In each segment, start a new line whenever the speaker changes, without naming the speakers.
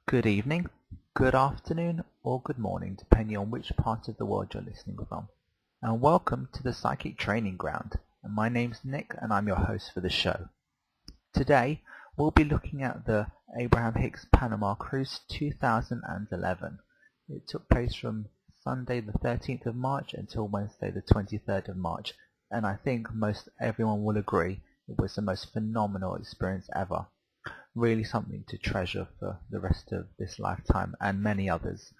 Good evening, good afternoon, or good morning, depending on which part of the world you're listening from. And welcome to the Psychic Training Ground. And my name's Nick, and I'm your host for the show. Today, we'll be looking at the Abraham Hicks Panama Cruise 2011. It took place from Sunday the 13th of March until Wednesday the 23rd of March. And I think most everyone will agree it was the most phenomenal experience ever. Really something to treasure for the rest of this lifetime and many others.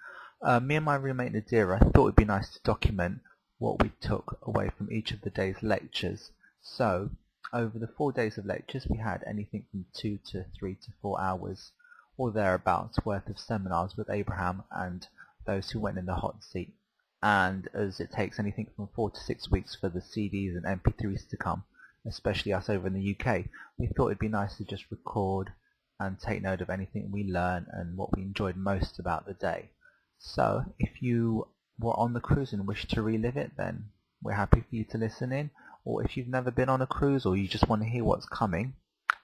Me and my roommate Nadira thought it would be nice to document what we took away from each of the day's lectures. So, over the 4 days of lectures we had anything from 2 to 3 to 4 hours or thereabouts worth of seminars with Abraham and those who went in the hot seat. And as it takes anything from 4 to 6 weeks for the CDs and MP3s to come, especially us over in the UK, we thought it'd be nice to just record and take note of anything we learned and what we enjoyed most about the day. So if you were on the cruise and wish to relive it, then we're happy for you to listen in. Or if you've never been on a cruise or you just want to hear what's coming,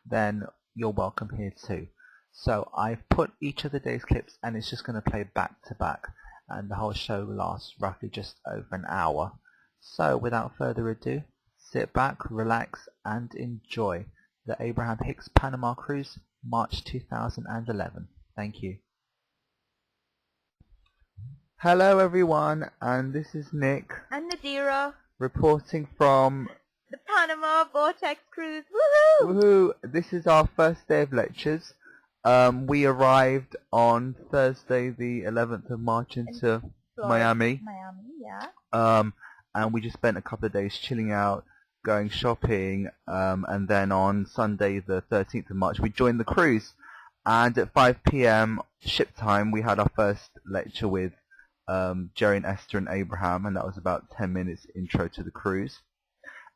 then you're welcome here too. So I've put each of the day's clips and it's just going to play back to back, and the whole show lasts roughly just over an hour. So without further ado, sit back, relax and enjoy the Abraham Hicks Panama Cruise, March 2011. Thank you. Hello everyone, and this is Nick.
And Nadira.
Reporting from
the Panama Vortex Cruise. Woohoo!
Woohoo! This is our first day of lectures. We arrived on Thursday the 11th of March into Miami. And we just spent a couple of days chilling out, going shopping, and then on Sunday the 13th of March we joined the cruise, and at 5 PM ship time we had our first lecture with Jerry and Esther and Abraham, and that was about 10 minutes intro to the cruise.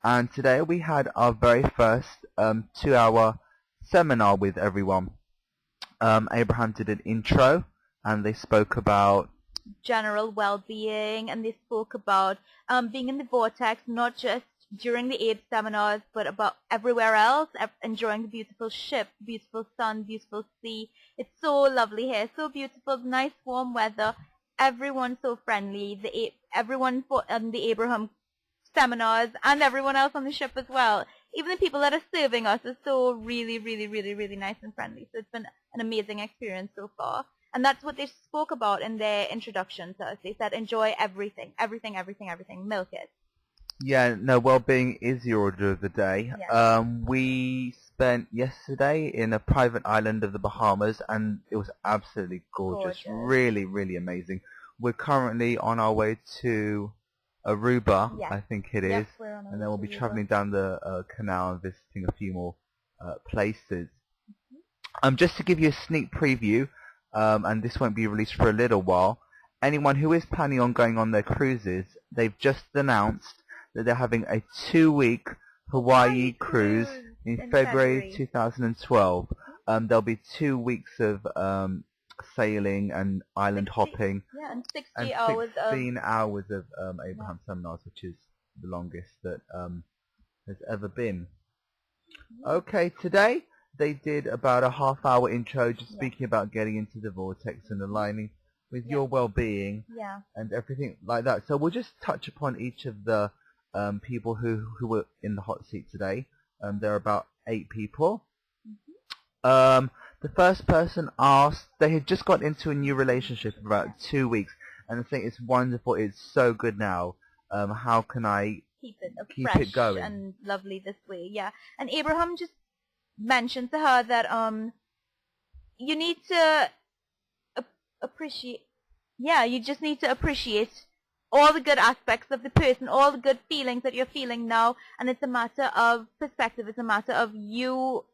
And today we had our very first 2-hour seminar with everyone. Abraham did an intro and they spoke about
general well-being, and they spoke about being in the vortex, not just during the 8 seminars, but about everywhere else, enjoying the beautiful ship, beautiful sun, beautiful sea. It's so lovely here, so beautiful, nice warm weather, everyone so friendly, everyone for the Abraham seminars and everyone else on the ship as well. Even the people that are serving us are so really nice and friendly. So it's been an amazing experience so far. And that's what they spoke about in their introduction to us. They said, enjoy everything, milk it.
Yeah, no, well-being is the order of the day.
Yes.
We spent yesterday in a private island of the Bahamas, and it was absolutely gorgeous. Really amazing. We're currently on our way to Aruba,
yes.
I think it is,
yes, and
then we'll be traveling down the canal and visiting a few more places. Just to give you a sneak preview, and this won't be released for a little while, anyone who is planning on going on their cruises, they've just announced that they're having a 2-week Hawaii cruise in February 2012. There'll be 2 weeks of sailing and island hopping.
Yeah, and 16
hours of Abraham seminars, which is the longest that has ever been. Okay, today they did about a half-hour intro, just speaking about getting into the vortex and aligning with your well-being and everything like that. So we'll just touch upon each of the people who were in the hot seat today. There are about 8 people. The first person asked, they had just got into a new relationship for about 2 weeks, and they think it's wonderful, it's so good now. How can I keep it going
and lovely this way? Yeah, and Abraham just mentioned to her that you need to appreciate. Yeah, you just need to appreciate all the good aspects of the person, all the good feelings that you're feeling now, and it's a matter of perspective. It's a matter of you.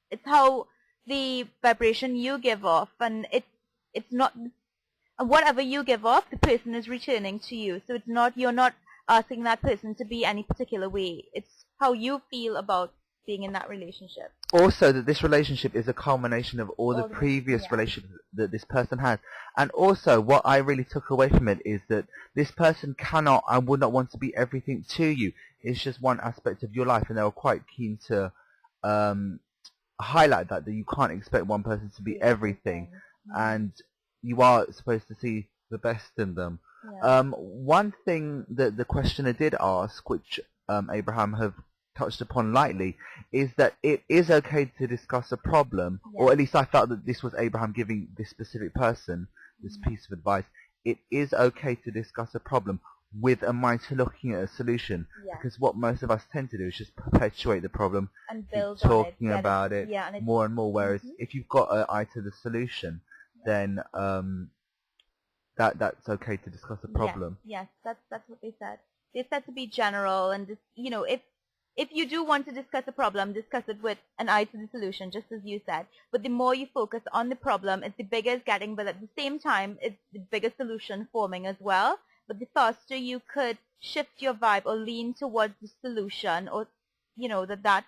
It's how the vibration you give off, and it's not, and whatever you give off, the person is returning to you. So it's not, you're not asking that person to be any particular way. It's how you feel about being in that relationship.
Also, that this relationship is a culmination of all the previous relationships that this person had. And also, what I really took away from it is that this person cannot and would not want to be everything to you. It's just one aspect of your life, and they were quite keen to highlight that you can't expect one person to be everything. and you are supposed to see the best in them.
Yeah.
One thing that the questioner did ask, which Abraham have touched upon lightly, is that it is okay to discuss a problem, or at least I felt that this was Abraham giving this specific person this piece of advice. It is okay to discuss a problem with a mind to looking at a solution, because what most of us tend to do is just perpetuate the problem
and build
keep talking
on it,
about it more and more, whereas if you've got an eye to the solution, then that's okay to discuss a problem.
Yes, that's what they said. They said to be general, and just, if you do want to discuss a problem, discuss it with an eye to the solution, just as you said. But the more you focus on the problem, it's the bigger it's getting, but at the same time, it's the bigger solution forming as well. But the faster you could shift your vibe or lean towards the solution, or, that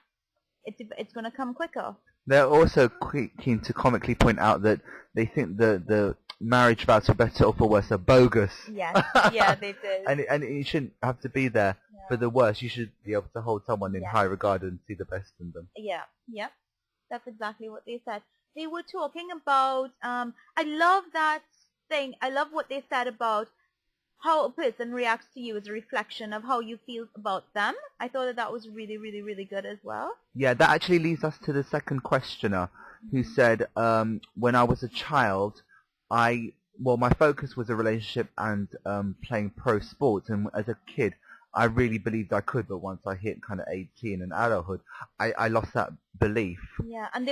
it's going to come quicker.
They're also keen to comically point out that they think the marriage vows, for better or for worse, are bogus.
Yes, yeah, they did.
and you shouldn't have to be there for the worst. You should be able to hold someone in high regard and see the best in them.
Yeah, that's exactly what they said. They were talking about, I love that thing. I love what they said about how a person reacts to you as a reflection of how you feel about them. I thought that was really, really, really good as well.
Yeah, that actually leads us to the second questioner, who said, when I was a child, my focus was a relationship and playing pro sports, and as a kid, I really believed I could, but once I hit kind of 18 and adulthood, I lost that belief.
Yeah, and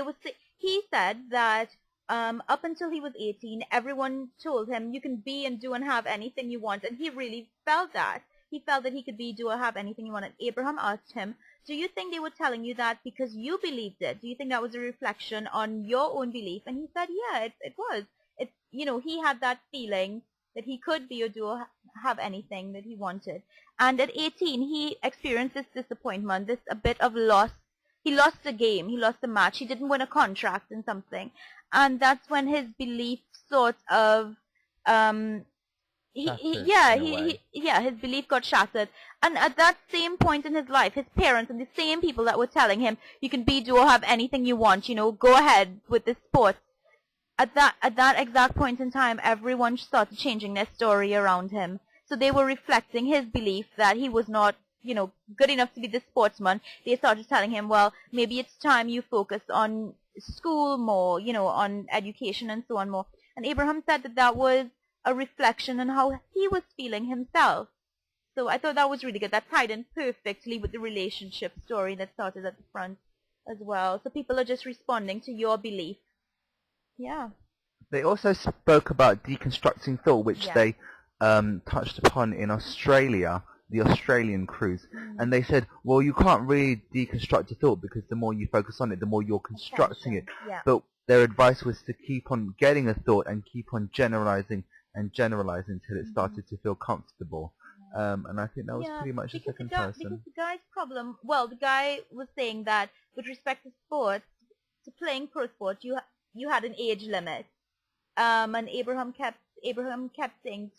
he said that up until he was 18, everyone told him you can be and do and have anything you want, and he really felt that. He felt that he could be, do, or have anything he wanted. Abraham asked him, do you think they were telling you that because you believed it? Do you think that was a reflection on your own belief? And he said, yeah, it was. He had that feeling that he could be or do or have anything that he wanted. And at 18, he experienced this disappointment, a bit of loss. He lost a game. He lost a match. He didn't win a contract in something. And that's when his belief sort of, his belief got shattered. And at that same point in his life, his parents and the same people that were telling him, you can be, do, or have anything you want, go ahead with this sport. At that exact point in time, everyone started changing their story around him. So they were reflecting his belief that he was not, good enough to be the sportsman. They started telling him, well, maybe it's time you focus on school more, on education and so on more. And Abraham said that was a reflection on how he was feeling himself. So I thought that was really good. That tied in perfectly with the relationship story that started at the front as well. So people are just responding to your belief. Yeah.
They also spoke about deconstructing thought, which they touched upon in Australia, the Australian cruise. And they said, well, you can't really deconstruct a thought because the more you focus on it, the more you're constructing it.
Yeah.
But their advice was to keep on getting a thought and keep on generalizing until it started to feel comfortable. And I think that was pretty much the second person.
Because the guy's problem, the guy was saying that with respect to sports, to playing pro sport, you had an age limit. And Abraham kept saying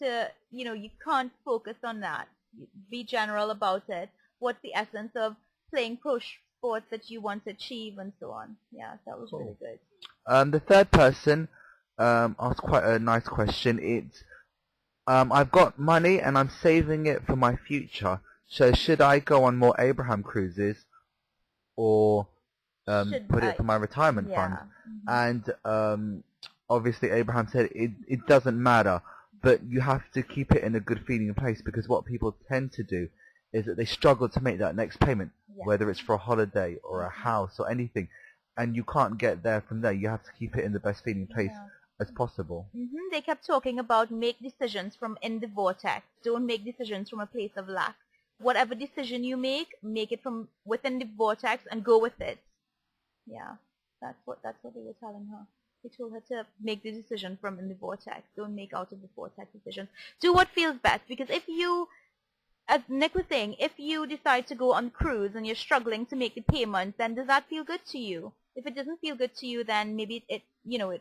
you can't focus on that. Be general about it. What's the essence of playing pro sports that you want to achieve and so on. Yeah, that was really good.
The third person asked quite a nice question. It's, I've got money and I'm saving it for my future. So should I go on more Abraham cruises or put it for my retirement fund? And obviously Abraham said it doesn't matter, but you have to keep it in a good feeling place, because what people tend to do is that they struggle to make that next payment, whether it's for a holiday or a house or anything, and you can't get there from there. You have to keep it in the best feeling place as possible.
They kept talking about make decisions from in the vortex. Don't make decisions from a place of lack. Whatever decision you make it from within the vortex and go with it. Yeah, that's what they were telling her. They told her to make the decision from in the vortex. Don't make out of the vortex decisions. Do what feels best, because if you, as Nick was saying, if you decide to go on cruise and you're struggling to make the payment, then does that feel good to you? If it doesn't feel good to you, then maybe it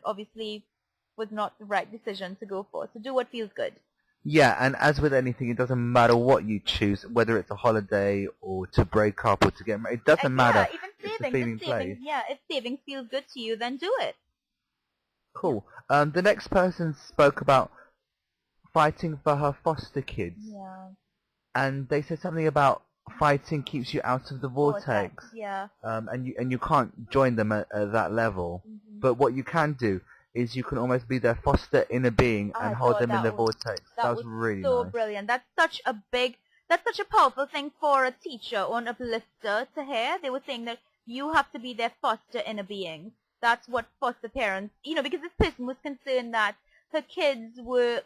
obviously was not the right decision to go for. So do what feels good.
Yeah, and as with anything, it doesn't matter what you choose, whether it's a holiday or to break up or to get married. It doesn't matter.
Even savings,
it's a feeling place.
Yeah, if savings feels good to you, then do it.
Cool. The next person spoke about fighting for her foster kids.
Yeah.
And they said something about fighting keeps you out of the vortex.
Yeah.
And you can't join them at that level.
Mm-hmm.
But what you can do is you can almost be their foster inner being and hold them in the vortex. That was really
so
nice.
Brilliant. That's such a powerful thing for a teacher or an uplifter to hear. They were saying that you have to be their foster inner being. That's what foster parents, because this person was concerned that her kids were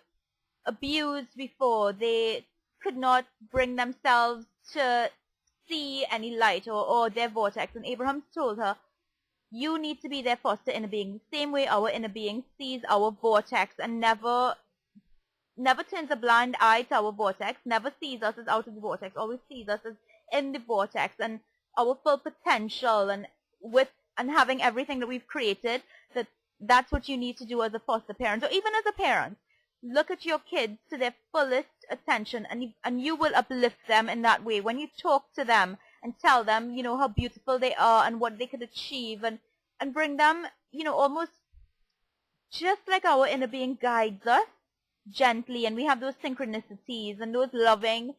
abused before. They could not bring themselves to see any light or their vortex. And Abraham told her, you need to be their foster inner being, the same way our inner being sees our vortex and never turns a blind eye to our vortex, never sees us as out of the vortex, always sees us as in the vortex and our full potential and having everything that we've created. That's what you need to do as a foster parent or even as a parent. Look at your kids to their fullest attention and you will uplift them in that way. When you talk to them and tell them, how beautiful they are and what they could achieve and bring them, almost just like our inner being guides us gently, and we have those synchronicities and those loving,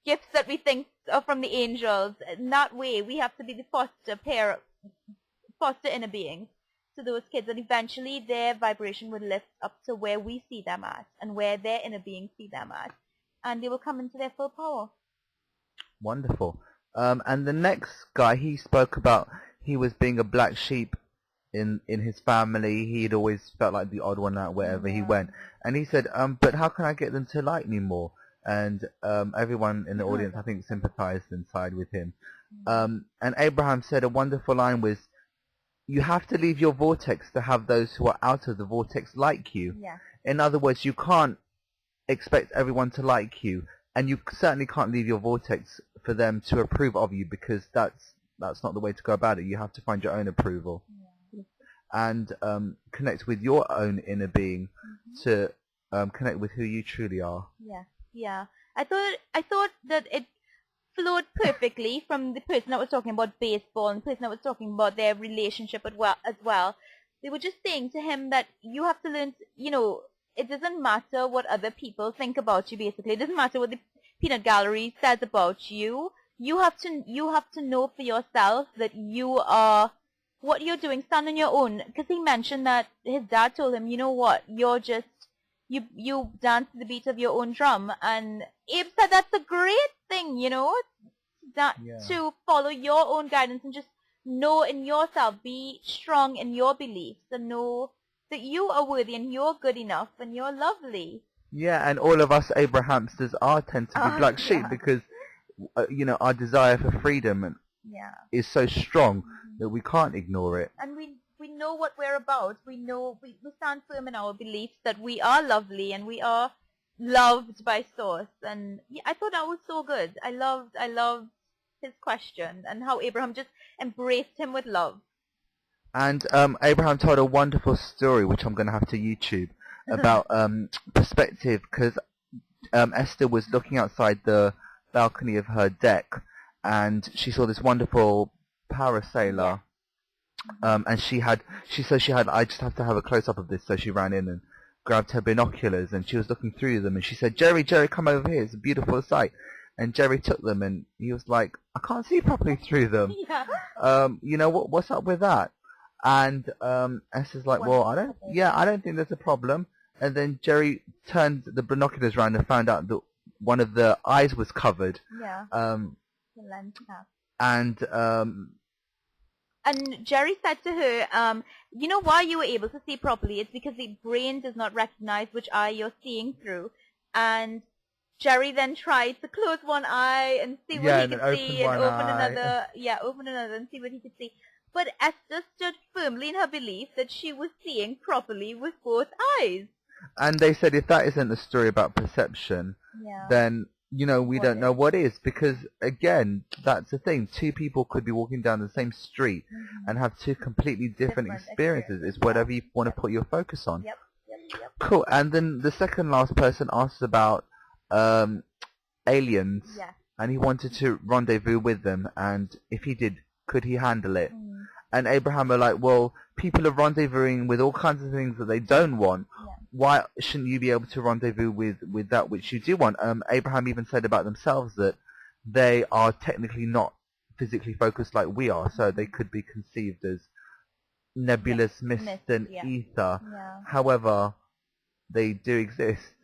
gifts that we think are from the angels. In that way, we have to be the foster inner beings to those kids, and eventually their vibration would lift up to where we see them at and where their inner beings see them at, and they will come into their full power.
Wonderful. And the next guy, he spoke about he was being a black sheep in his family. He'd always felt like the odd one out wherever he went. And he said, but how can I get them to like me more? And everyone in the audience, I think, sympathized and sighed with him. And Abraham said a wonderful line was, you have to leave your vortex to have those who are out of the vortex like you.
Yeah.
In other words, you can't expect everyone to like you, and you certainly can't leave your vortex for them to approve of you, because that's not the way to go about it. You have to find your own approval.
Yeah.
And connect with your own inner being to connect with who you truly are.
Yeah. I thought that it flowed perfectly from the person that was talking about baseball and the person that was talking about their relationship as well. They were just saying to him that you have to learn, it doesn't matter what other people think about you, basically. It doesn't matter what the peanut gallery says about you. You have to know for yourself that you are what you're doing. Stand on your own. Because he mentioned that his dad told him, you know what, you're just you dance to the beat of your own drum. And Abe said that's a great thing, to follow your own guidance and just know in yourself, be strong in your beliefs and know that you are worthy and you're good enough and you're lovely.
Yeah, and all of us Abrahamsters tend to be black sheep because, our desire for freedom is so strong that we can't ignore it.
And we know what we're about. We know we stand firm in our beliefs that we are lovely and we are loved by Source. And I thought that was so good. I loved his question and how Abraham just embraced him with love.
And Abraham told a wonderful story, which I'm going to have to YouTube, about perspective, because Esther was looking outside the balcony of her deck, and she saw this wonderful parasailer. And she said, I just have to have a close-up of this. So she ran in and grabbed her binoculars, and she was looking through them, and she said, Jerry, come over here. It's a beautiful sight. And Jerry took them, and he was like, I can't see properly through them. What's up with that? And Esther's like, well, I don't think there's a problem. And then Jerry turned the binoculars around and found out that one of the eyes was covered.
Yeah. The lens cap. And Jerry said to her, why you were able to see properly? It's because the brain does not recognize which eye you're seeing through. And Jerry then tried to close one eye and see what he could see, and open another. Yeah, open another and see what he could see. But Esther stood firmly in her belief that she was seeing properly with both eyes.
And they said if that isn't a story about perception, then, we don't know what is. Because, again, that's the thing. Two people could be walking down the same street and have two completely different experiences. It's whatever you want to put your focus on.
Yep.
Cool. And then the second last person asked about aliens.
Yeah.
And he wanted to rendezvous with them. And if he did, could he handle it? And Abraham were like, well, people are rendezvousing with all kinds of things that they don't want, why shouldn't you be able to rendezvous with that which you do want? Abraham even said about themselves that they are technically not physically focused like we are, so they could be conceived as nebulous mist and ether. However, they do exist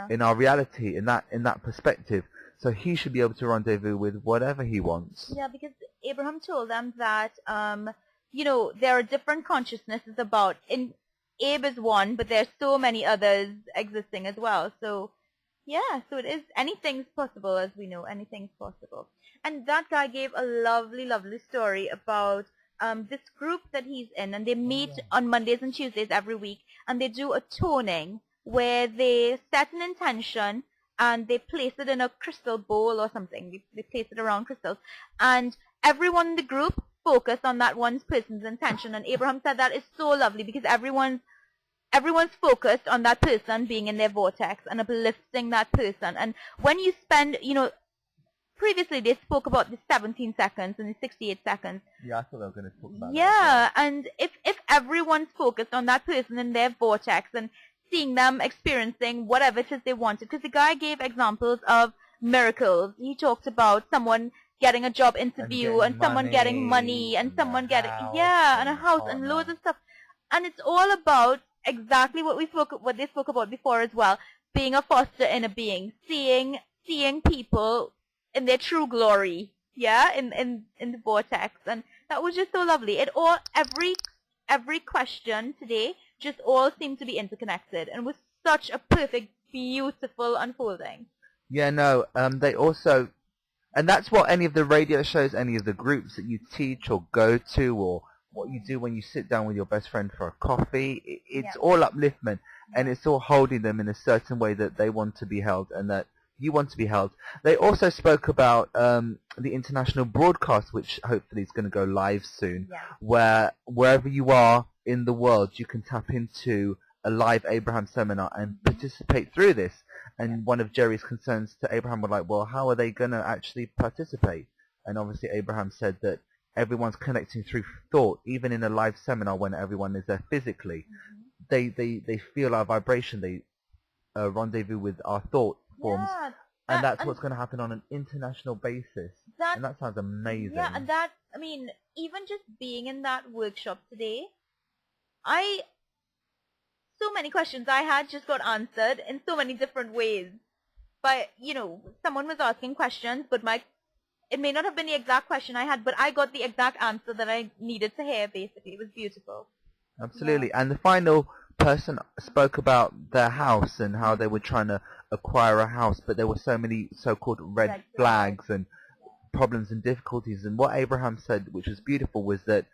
in our reality, in that perspective. So he should be able to rendezvous with whatever he wants.
Yeah, because Abraham told them that there are different consciousnesses about. Abe is one, but there's so many others existing as well. So yeah, so it is, anything's possible, as we know, anything's possible. And that guy gave a lovely, lovely story about this group that he's in, and they meet on Mondays and Tuesdays every week, and they do a toning where they set an intention and they place it in a crystal bowl or something. They place it around crystals, and everyone in the group focused on that one person's intention. And Abraham said that is so lovely because everyone's focused on that person being in their vortex and uplifting that person. And when you spend, previously they spoke about the 17 seconds and the 68 seconds.
Yeah, I thought they were going to talk about that.
Yeah, and if everyone's focused on that person in their vortex and seeing them experiencing whatever it is they wanted, because the guy gave examples of miracles. He talked about someone getting a job interview and someone getting money and someone getting, and a house and loads of stuff. And it's all about exactly what they spoke about before as well, being a foster inner being, seeing people in their true glory, in the vortex. And that was just so lovely. Every question today just all seemed to be interconnected, and was such a perfect, beautiful unfolding.
Yeah, no, they also, and that's what any of the radio shows, any of the groups that you teach or go to, or what you do when you sit down with your best friend for a coffee, it's all upliftment, and it's all holding them in a certain way that they want to be held and that you want to be held. They also spoke about the international broadcast, which hopefully is going to go live soon, where wherever you are in the world, you can tap into a live Abraham seminar and participate through this. And one of Jerry's concerns to Abraham were like, well, how are they going to actually participate? And obviously Abraham said that everyone's connecting through thought, even in a live seminar when everyone is there physically. They feel our vibration, they rendezvous with our thought forms. And that's what's going to happen on an international basis. And that sounds amazing.
Yeah, and even just being in that workshop today, so many questions I had just got answered in so many different ways. But, someone was asking questions, but it may not have been the exact question I had, but I got the exact answer that I needed to hear, basically. It was beautiful.
Absolutely. And the final person spoke about their house and how they were trying to acquire a house, but there were so many so-called red flags and problems and difficulties. And what Abraham said, which was beautiful, was that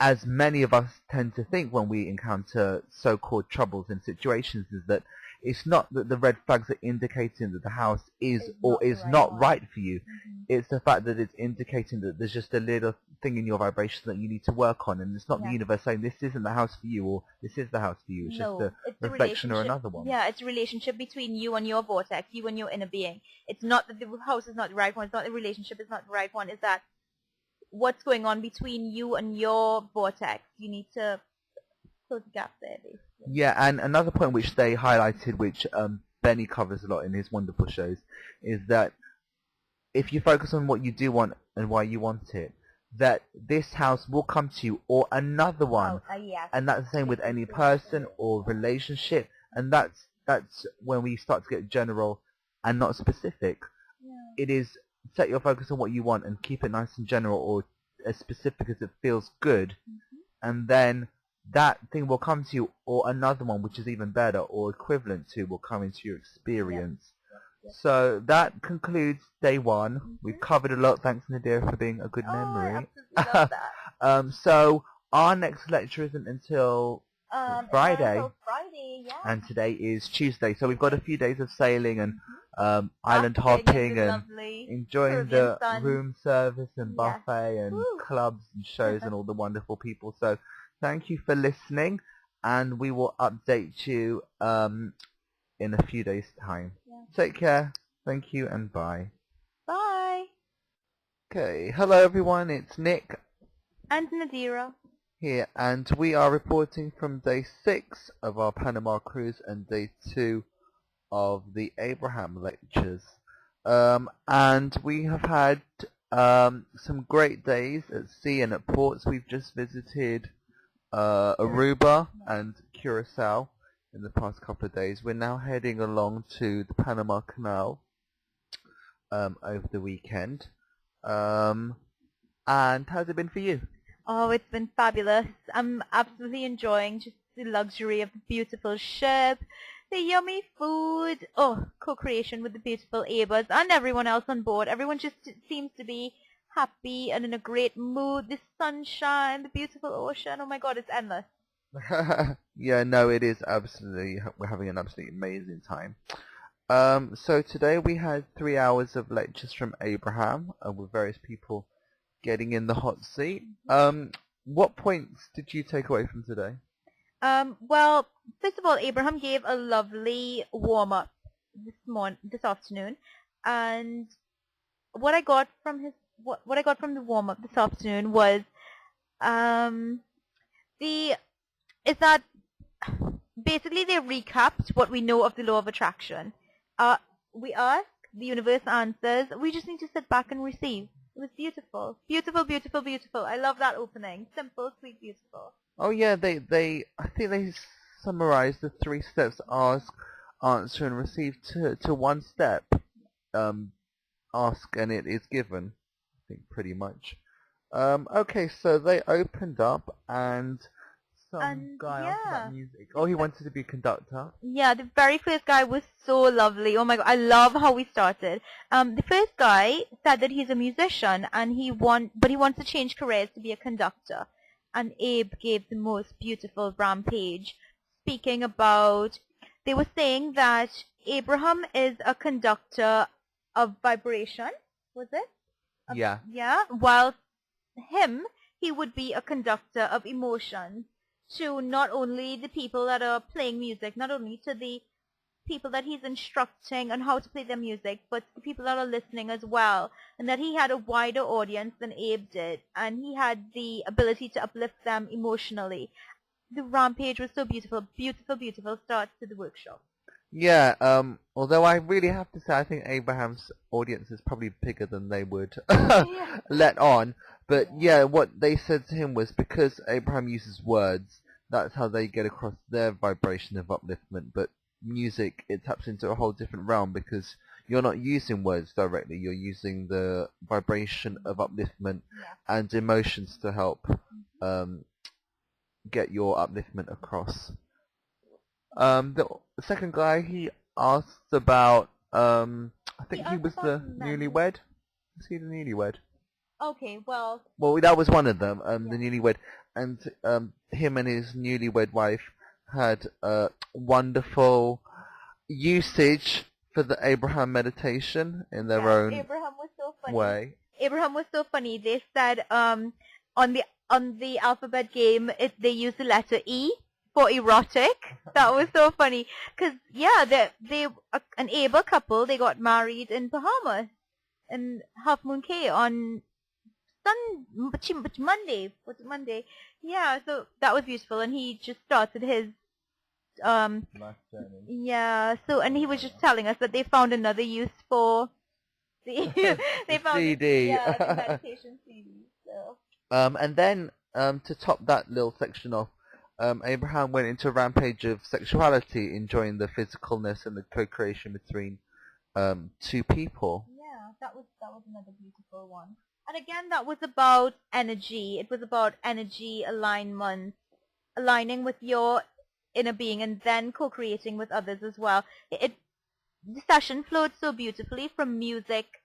as many of us tend to think when we encounter so-called troubles and situations, is that it's not that the red flags are indicating that the house is or is not right for you. It's the fact that it's indicating that there's just a little thing in your vibration that you need to work on, and it's not the universe saying this isn't the house for you or this is the house for you. It's just a reflection or another one.
Yeah, it's a relationship between you and your vortex, you and your inner being. It's not that the house is not the right one. It's not the relationship is not the right one. It's that what's going on between you and your vortex. You need to close the gap there, basically.
Yeah, and another point which they highlighted, which Benny covers a lot in his wonderful shows, is that if you focus on what you do want and why you want it, that this house will come to you or another one. And that's the same with any person or relationship. And that's when we start to get general and not specific. It is set your focus on what you want and keep it nice and general or as specific as it feels good. And then that thing will come to you, or another one which is even better or equivalent to will come into your experience. So that concludes day one. We've covered a lot. Thanks, Nadira, for being a good memory.
I absolutely love that.
So our next lecture isn't until Friday.
Until Friday,
And today is Tuesday. So we've got a few days of sailing and island hopping and enjoying the room service and buffet and clubs and shows and all the wonderful people. So thank you for listening, and we will update you in a few days' time. Take care. Thank you, and bye.
Bye.
Okay. Hello, everyone. It's Nick.
And Nadira.
here, and we are reporting from day 6 of our Panama Cruise and day 2 of the Abraham lectures. And we have had some great days at sea and at ports. We've just visited Aruba and Curacao in the past couple of days. We're now heading along to the Panama Canal over the weekend. And how's it been for you?
Oh, it's been fabulous. I'm absolutely enjoying just the luxury of the beautiful ship, the yummy food, co-creation with the beautiful Abers and everyone else on board. Everyone just seems to be happy and in a great mood. The sunshine, the beautiful ocean, oh my god, it's endless.
Yeah, no, it is absolutely, we're having an absolutely amazing time. So today we had 3 hours of lectures from Abraham with various people getting in the hot seat. What points did you take away from today?
Well, first of all, Abraham gave a lovely warm-up this afternoon, and what I got from the warm-up this afternoon was that basically they recapped what we know of the law of attraction. We ask, the universe answers. We just need to sit back and receive. It was beautiful. Beautiful, beautiful, beautiful. I love that opening. Simple, sweet, beautiful.
Oh yeah, I think they summarized the 3 steps: ask, answer, and receive to one step. Ask and it is given. I think pretty much. Okay, so they opened up and some guy asked about music. Oh, he wanted to be a conductor.
Yeah, the very first guy was so lovely. Oh my god, I love how we started. The first guy said that he's a musician and he wants to change careers to be a conductor. And Abe gave the most beautiful rampage, speaking about, they were saying that Abraham is a conductor of vibration, was it?
Yeah.
Yeah, while he would be a conductor of emotion to not only the people that are playing music, not only to the people that he's instructing on how to play their music, but the people that are listening as well, and that he had a wider audience than Abe did, and he had the ability to uplift them emotionally. The rampage was so beautiful, beautiful, beautiful start to the workshop.
Yeah, although I really have to say I think Abraham's audience is probably bigger than they would let on. But yeah, what they said to him was because Abraham uses words, that's how they get across their vibration of upliftment. But music, it taps into a whole different realm because you're not using words directly, you're using the vibration of upliftment and emotions to help get your upliftment across. The second guy, he asked about, I think he was the newlywed. Was he the newlywed?
Okay, well,
that was one of them, the newlywed. And him and his newlywed wife had wonderful usage for the Abraham meditation in their own
Abraham was so funny.
way.
Abraham was so funny. They said on the alphabet game, they used the letter E for erotic. That was so funny because they an able couple. They got married in Bahamas in Half Moon Cay on Monday. Was it Monday? Yeah. So that was beautiful, and he just started his
Life journey.
Yeah. So and he was just telling us that they found another use for the they found
CD.
the meditation CD. So.
And then to top that little section off, Abraham went into a rampage of sexuality, enjoying the physicalness and the co-creation between 2 people.
Yeah, that was another beautiful one. And again, that was about energy. It was about energy alignment, aligning with your inner being, and then co-creating with others as well. The session flowed so beautifully from music,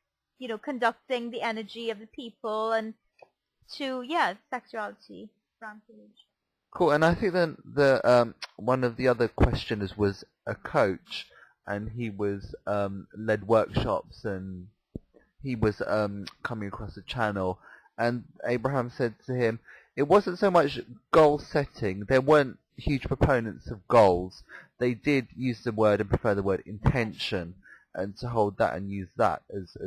conducting the energy of the people, and to sexuality rampage.
Cool, and I think then the one of the other questioners was a coach, and he was led workshops, and he was coming across the channel, and Abraham said to him, it wasn't so much goal setting. There weren't huge proponents of goals. They did use the word and prefer the word intention, and to hold that and use that as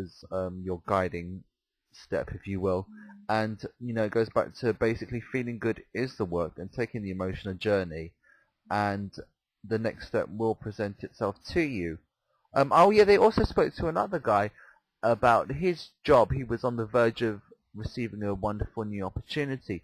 your guiding step, if you will. And, it goes back to basically feeling good is the work and taking the emotional journey, and the next step will present itself to you. Oh yeah, they also spoke to another guy about his job. He was on the verge of receiving a wonderful new opportunity,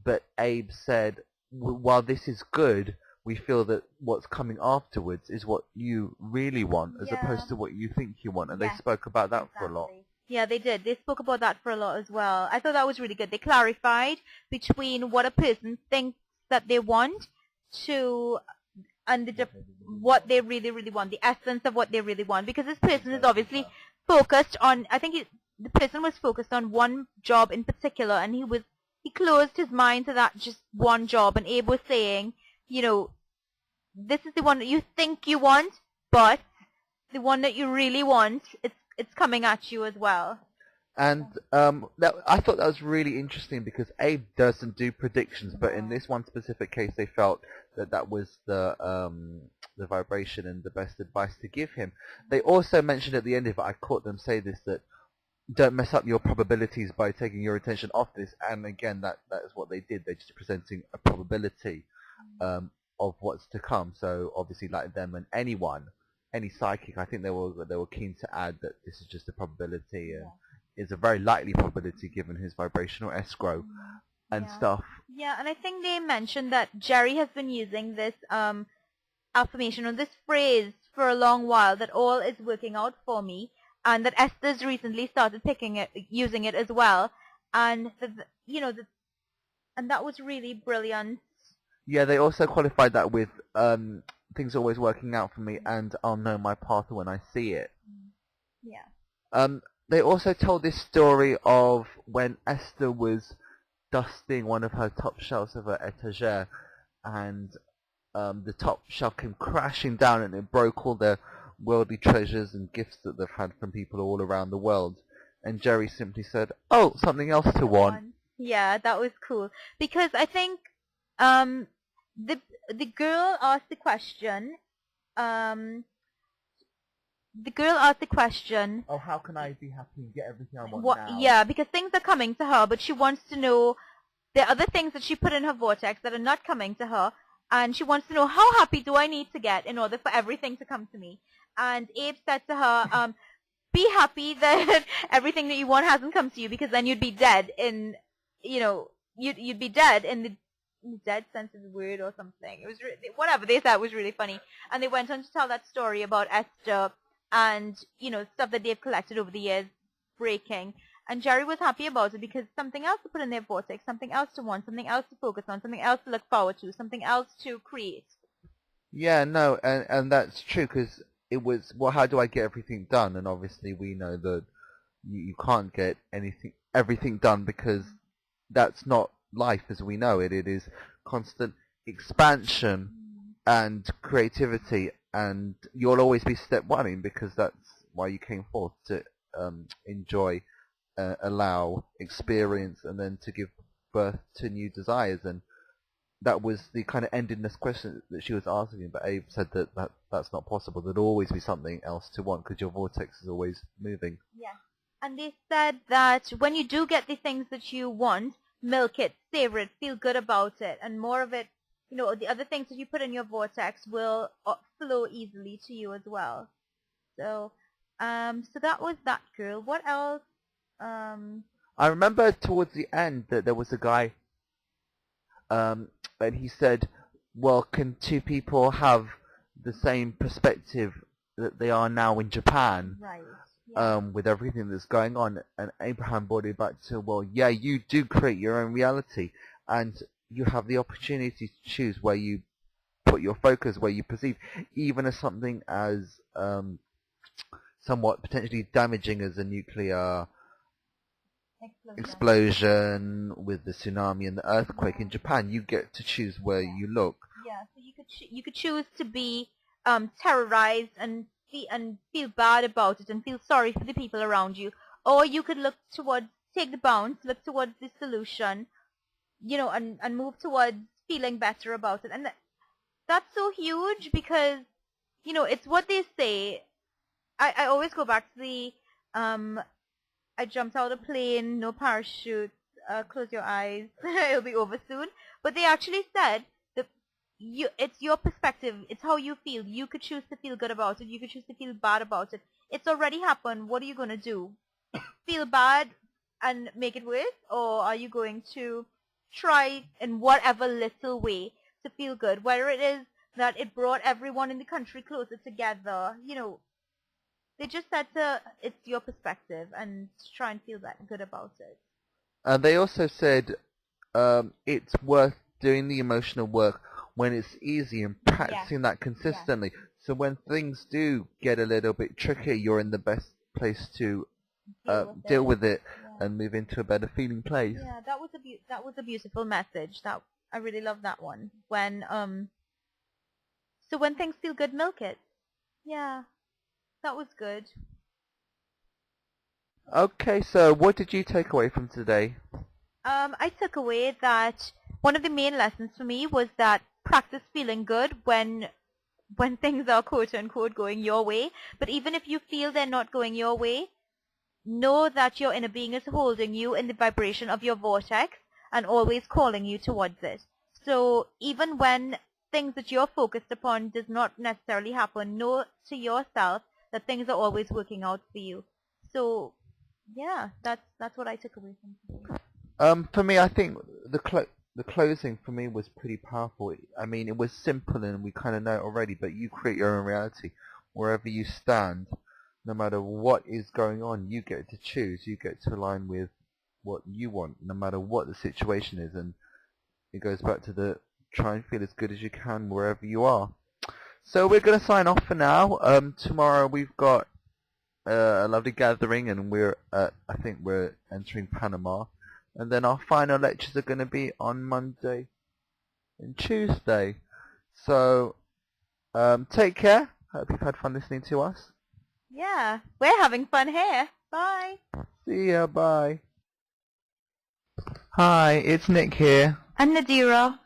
but Abe said, while this is good, we feel that what's coming afterwards is what you really want, as opposed to what you think you want. And they spoke about that for a lot.
Yeah, they did. They spoke about that for a lot as well. I thought that was really good. They clarified between what a person thinks that they want to what they really, really want, the essence of what they really want. Because this person is obviously focused on, I think the person was focused on one job in particular, and he closed his mind to that just one job. And Abe was saying, this is the one that you think you want, but the one that you really want, it's coming at you as well.
And I thought that was really interesting because Abe doesn't do predictions, but in this one specific case, they felt that was the vibration and the best advice to give him. They also mentioned at the end of it, I caught them say this, that don't mess up your probabilities by taking your attention off this. And again, that is what they did. They're just presenting a probability of what's to come. So obviously, like them and any psychic, I think they were keen to add that this is just a probability. Is a very likely probability given his vibrational escrow and stuff.
Yeah, and I think they mentioned that Jerry has been using this affirmation or this phrase for a long while, that all is working out for me, and that Esther's recently started using it as well, and and that was really brilliant.
Yeah, they also qualified that with things always working out for me, and I'll know my path when I see it.
Yeah.
They also told this story of when Esther was dusting one of her top shelves of her etagere, and the top shelf came crashing down and it broke all their worldly treasures and gifts that they've had from people all around the world. And Jerry simply said, "Oh, something else to want."
Yeah, that was cool. Because I think the girl asked the question,
oh, how can I be happy and get everything I want now?
Yeah, because things are coming to her, but she wants to know the other things that she put in her vortex that are not coming to her, and she wants to know, how happy do I need to get in order for everything to come to me? And Abe said to her, be happy that everything that you want hasn't come to you, because then you'd be dead in, you'd be dead in the dead sense of the word or something. It was whatever they said was really funny. And they went on to tell that story about Esther and, stuff that they've collected over the years breaking. And Jerry was happy about it because something else to put in their vortex, something else to want, something else to focus on, something else to look forward to, something else to create.
Yeah, no, and that's true, because it was, well, how do I get everything done? And obviously we know that you can't get everything done, because that's not life as we know it. It is constant expansion and creativity, and you'll always be step one, because that's why you came forth, to enjoy, allow, experience, and then to give birth to new desires. And that was the kind of endedness question that she was asking, but Abe said that's not possible. There'd always be something else to want, because your vortex is always moving.
Yeah. And they said that when you do get the things that you want, milk it, savor it, feel good about it, and more of it, the other things that you put in your vortex will flow easily to you as well. So, so that was that girl. What else?
I remember towards the end that there was a guy, and he said, well, can two people have the same perspective that they are now in Japan?
Right.
With everything that's going on? And Abraham brought it back to, well, yeah, you do create your own reality, and you have the opportunity to choose where you put your focus, where you perceive, even as something as somewhat potentially damaging as a nuclear explosion with the tsunami and the earthquake in Japan. You get to choose where you look.
Yeah, so you could choose to be terrorized and feel bad about it and feel sorry for the people around you, or you could take the bounce, look towards the solution, and move towards feeling better about it. And that's so huge, because it's what they say. I always go back to the I jumped out of a plane, no parachute, close your eyes, it'll be over soon. But they actually said that it's your perspective, it's how you feel. You could choose to feel good about it, you could choose to feel bad about it. It's already happened. What are you going to do? Feel bad and make it worse? Or are you going to try in whatever little way to feel good? Whether it is that it brought everyone in the country closer together, they just said it's your perspective and try and feel good about it.
And they also said it's worth doing the emotional work when it's easy and practicing that consistently. So when things do get a little bit tricky, you're in the best place to deal with it and move into a better feeling place.
Yeah, that was a beautiful message. That I really love that one. So when things feel good, milk it. Yeah, that was good.
Okay, so what did you take away from today?
I took away that one of the main lessons for me was that practice feeling good when things are quote unquote going your way. But even if you feel they're not going your way, know that your inner being is holding you in the vibration of your vortex and always calling you towards it. So even when things that you're focused upon does not necessarily happen, know to yourself that things are always working out for you. So yeah, that's what I took away from today.
For me, I think the closing for me was pretty powerful. I mean, it was simple and we kind of know it already, but you create your own reality wherever you stand. No matter what is going on, you get to choose. You get to align with what you want, no matter what the situation is. And it goes back to the try and feel as good as you can wherever you are. So we're going to sign off for now. Tomorrow we've got a lovely gathering, and I think we're entering Panama. And then our final lectures are going to be on Monday and Tuesday. So take care. Hope you've had fun listening to us.
Yeah, we're having fun here. Bye.
See ya, bye. Hi, it's Nick here.
And Nadira.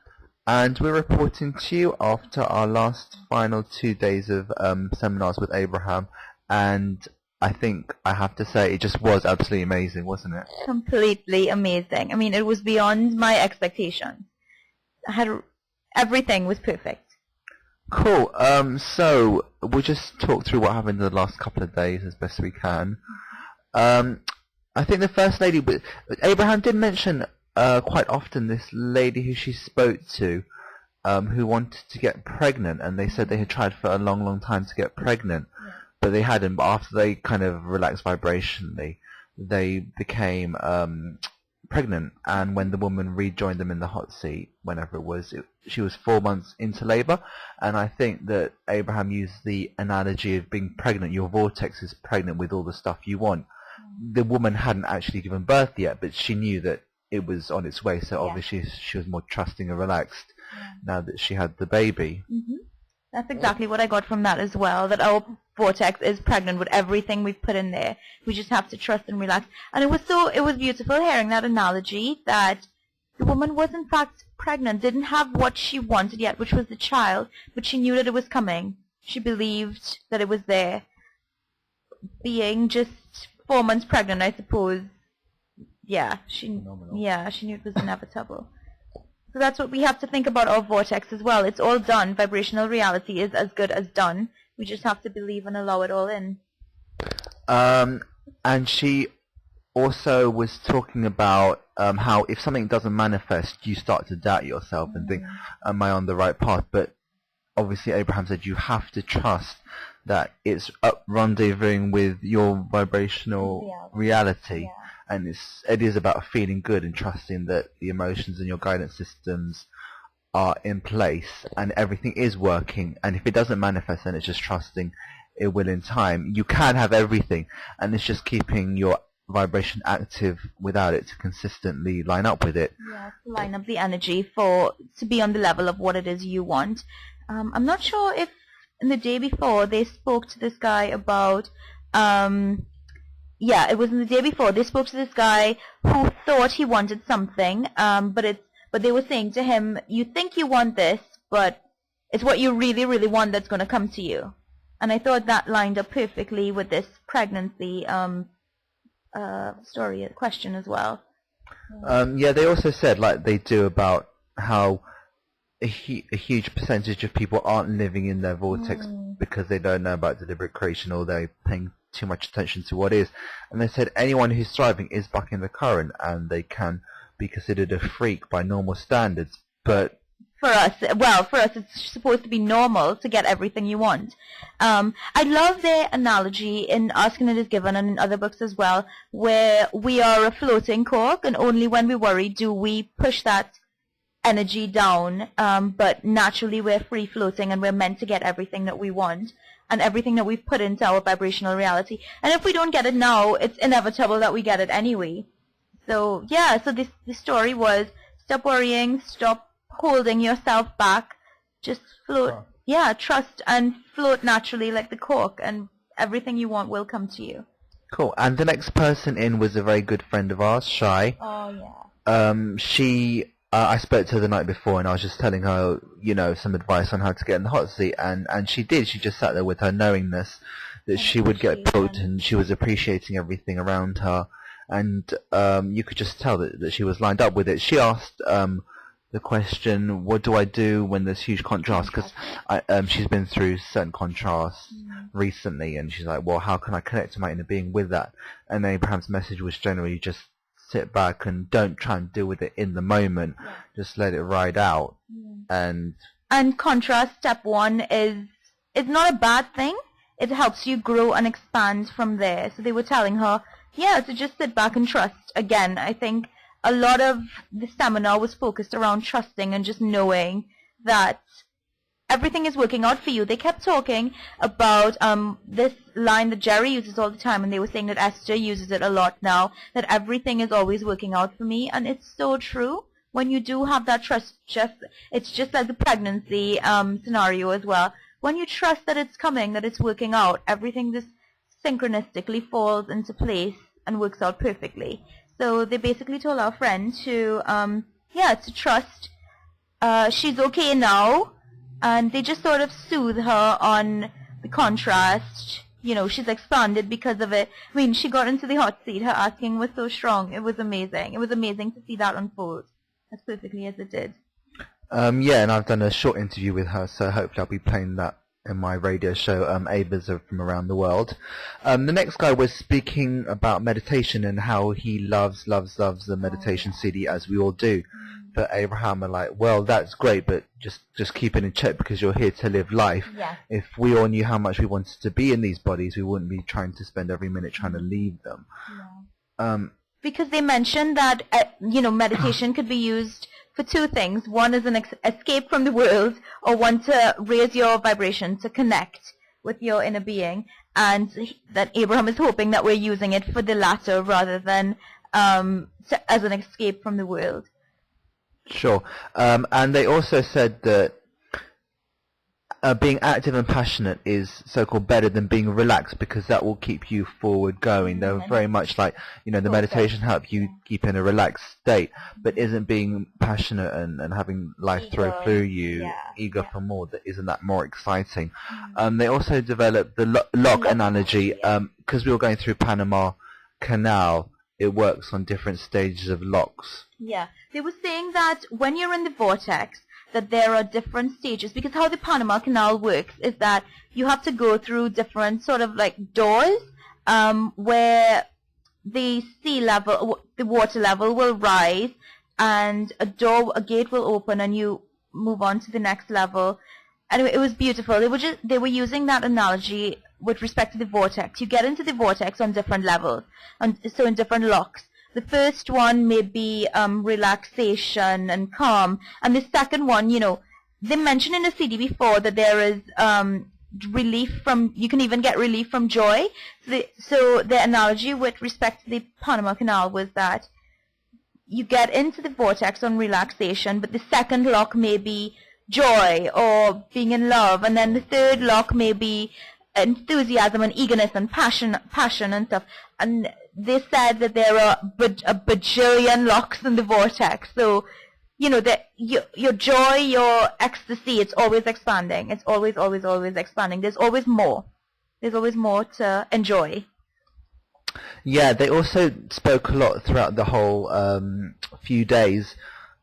And we're reporting to you after our last final 2 days of seminars with Abraham. And I think I have to say it just was absolutely amazing, wasn't it?
Completely amazing. I mean, it was beyond my expectations. Everything was perfect.
Cool. So we'll just talk through what happened in the last couple of days as best we can. I think the First Lady, Abraham did mention quite often this lady who she spoke to, who wanted to get pregnant, and they said they had tried for a long, long time to get pregnant, but they hadn't. But after they kind of relaxed vibrationally, they became pregnant, and when the woman rejoined them in the hot seat, whenever it was, she was 4 months into labor. And I think that Abraham used the analogy of being pregnant. Your vortex is pregnant with all the stuff you want. The woman hadn't actually given birth yet, but she knew that it was on its way, so obviously she was more trusting and relaxed now that she had the baby.
Mm-hmm. That's exactly what I got from that as well, that our vortex is pregnant with everything we've put in there. We just have to trust and relax. And it was beautiful hearing that analogy that the woman was in fact pregnant, didn't have what she wanted yet, which was the child, but she knew that it was coming. She believed that it was there. Being just 4 months pregnant, I suppose, she knew it was inevitable. So that's what we have to think about our vortex as well. It's all done. Vibrational reality is as good as done. We just have to believe and allow it all in.
And she also was talking about how if something doesn't manifest, you start to doubt yourself and think, am I on the right path? But obviously Abraham said you have to trust that it's rendezvousing with your vibrational reality. Yeah. And it is about feeling good and trusting that the emotions and your guidance systems are in place and everything is working. And if it doesn't manifest, then it's just trusting it will in time. You can have everything, and it's just keeping your vibration active without it to consistently line up with it.
Yeah, to line up the energy to be on the level of what it is you want. I'm not sure if in the day before they spoke to this guy about it was in the day before they spoke to this guy who thought he wanted something, but they were saying to him, you think you want this, but it's what you really, really want that's going to come to you. And I thought that lined up perfectly with this pregnancy question as well.
Yeah, they also said, like they do, about how a huge percentage of people aren't living in their vortex because they don't know about deliberate creation, or they're paying too much attention to what is. And they said anyone who's thriving is bucking the current, and they can be considered a freak by normal standards. But
for us, it's supposed to be normal to get everything you want. I love their analogy in Asking It Is Given and in other books as well, where we are a floating cork, and only when we worry do we push that energy down. But naturally we're free floating, and we're meant to get everything that we want and everything that we've put into our vibrational reality. And if we don't get it now, it's inevitable that we get it anyway. So yeah, so this story was, stop worrying, stop holding yourself back, just float. Yeah, trust and float naturally like the cork, and everything you want will come to you.
Cool. And the next person in was a very good friend of ours, Shai.
Oh yeah.
She I spoke to her the night before, and I was just telling her, some advice on how to get in the hot seat, and she did. She just sat there with her knowingness that she would get pulled, and she was appreciating everything around her, and you could just tell that she was lined up with it. She asked the question, what do I do when there's huge contrast? Because she's been through certain contrasts recently, and she's like, well, how can I connect to my inner being with that? And Abraham's message was generally just sit back and don't try and deal with it in the moment. Just let it ride out. And
contrast, step one, is not a bad thing. It helps you grow and expand from there. So they were telling her, to just sit back and trust. Again, I think a lot of the seminar was focused around trusting and just knowing that everything is working out for you. They kept talking about this line that Jerry uses all the time, and they were saying that Esther uses it a lot now, that everything is always working out for me. And it's so true. When you do have that trust, it's just like the pregnancy scenario as well. When you trust that it's coming, that it's working out, everything just synchronistically falls into place and works out perfectly. So they basically told our friend to trust. She's okay now, and they just sort of soothe her on the contrast. She's expanded because of it. I mean, she got into the hot seat. Her asking was so strong. It was amazing. It was amazing to see that unfold as perfectly as it did.
And I've done a short interview with her, so hopefully I'll be playing that in my radio show, Abers from around the world. The next guy was speaking about meditation and how he loves the meditation CD, as we all do. But Abraham are like, well, that's great, but just keep it in check, because you're here to live life.
Yeah.
If we all knew how much we wanted to be in these bodies, we wouldn't be trying to spend every minute trying to leave them.
Yeah. Because they mentioned that meditation could be used for two things. One is an escape from the world, or one to raise your vibration, to connect with your inner being. And that Abraham is hoping that we're using it for the latter rather than as an escape from the world.
Sure. And they also said that being active and passionate is so-called better than being relaxed, because that will keep you forward going. They're very much like, the meditation help you keep in a relaxed state, but isn't being passionate and having life throw through you, eager for more, isn't that more exciting? They also developed the lock analogy, because we were going through Panama Canal. It works on different stages of locks. Yeah.
They were saying that when you're in the vortex, that there are different stages, because how the Panama Canal works is that you have to go through different sort of like doors, where the sea level, the water level will rise, and a gate will open, and you move on to the next level. Anyway, it was beautiful. They were using that analogy with respect to the vortex. You get into the vortex on different levels, and so in different locks. The first one may be relaxation and calm, and the second one, they mentioned in the CD before that there is relief from. You can even get relief from joy. So the analogy with respect to the Panama Canal was that you get into the vortex on relaxation, but the second lock may be joy or being in love, and then the third lock may be enthusiasm and eagerness and passion and stuff. And they said that there are a bajillion locks in the vortex. So, that your joy, your ecstasy, it's always expanding. It's always expanding. There's always more. There's always more to enjoy.
Yeah, they also spoke a lot throughout the whole few days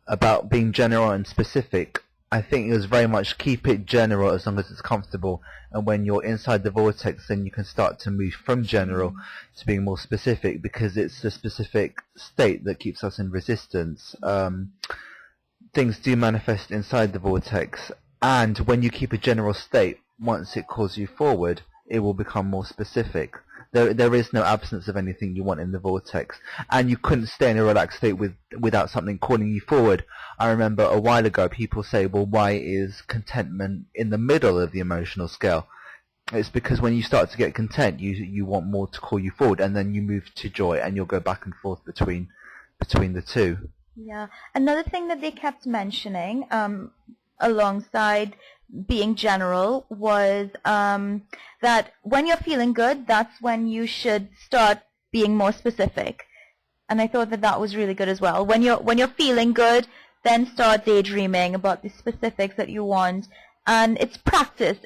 about being general and specific. I think it was very much keep it general as long as it's comfortable, and when you're inside the vortex, then you can start to move from general to being more specific, because it's the specific state that keeps us in resistance. Things do manifest inside the vortex, and when you keep a general state, once it calls you forward, it will become more specific. There is no absence of anything you want in the vortex, and you couldn't stay in a relaxed state without something calling you forward. I remember a while ago people say, well, why is contentment in the middle of the emotional scale? It's because when you start to get content, you want more to call you forward, and then you move to joy, and you'll go back and forth between the two.
Yeah. Another thing that they kept mentioning, alongside being general, was that when you're feeling good, that's when you should start being more specific. And I thought that that was really good as well. When you're feeling good, then start daydreaming about the specifics that you want. And it's practice.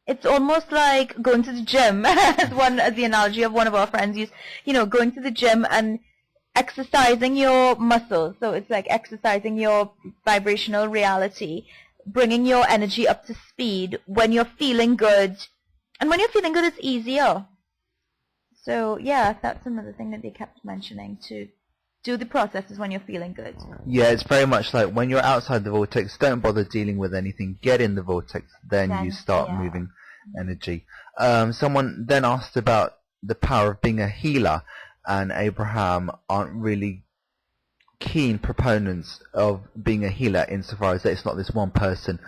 It's almost like going to the gym, as the analogy of one of our friends used. Going to the gym and exercising your muscles. So it's like exercising your vibrational reality, bringing your energy up to speed when you're feeling good. And when you're feeling good, it's easier. So yeah, that's another thing that they kept mentioning, to do the processes when you're feeling good.
Yeah, it's very much like when you're outside the vortex, don't bother dealing with anything. Get in the vortex, then you start moving energy. Someone then asked about the power of being a healer, and Abraham aren't really keen proponents of being a healer, insofar as that it's not this one person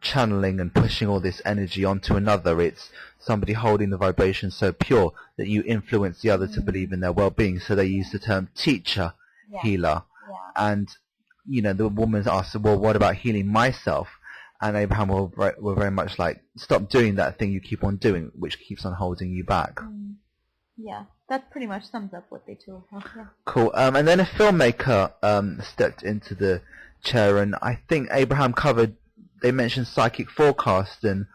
channeling and pushing all this energy onto another. It's somebody holding the vibration so pure that you influence the other to believe in their well-being. So they use the term teacher, healer. And the woman's asked, well, what about healing myself? And Abraham were very much like, stop doing that thing you keep on doing, which keeps on holding you back.
Yeah, that pretty much sums up what they told us. Yeah.
Cool. And then a filmmaker stepped into the chair, and I think Abraham they mentioned psychic forecast, and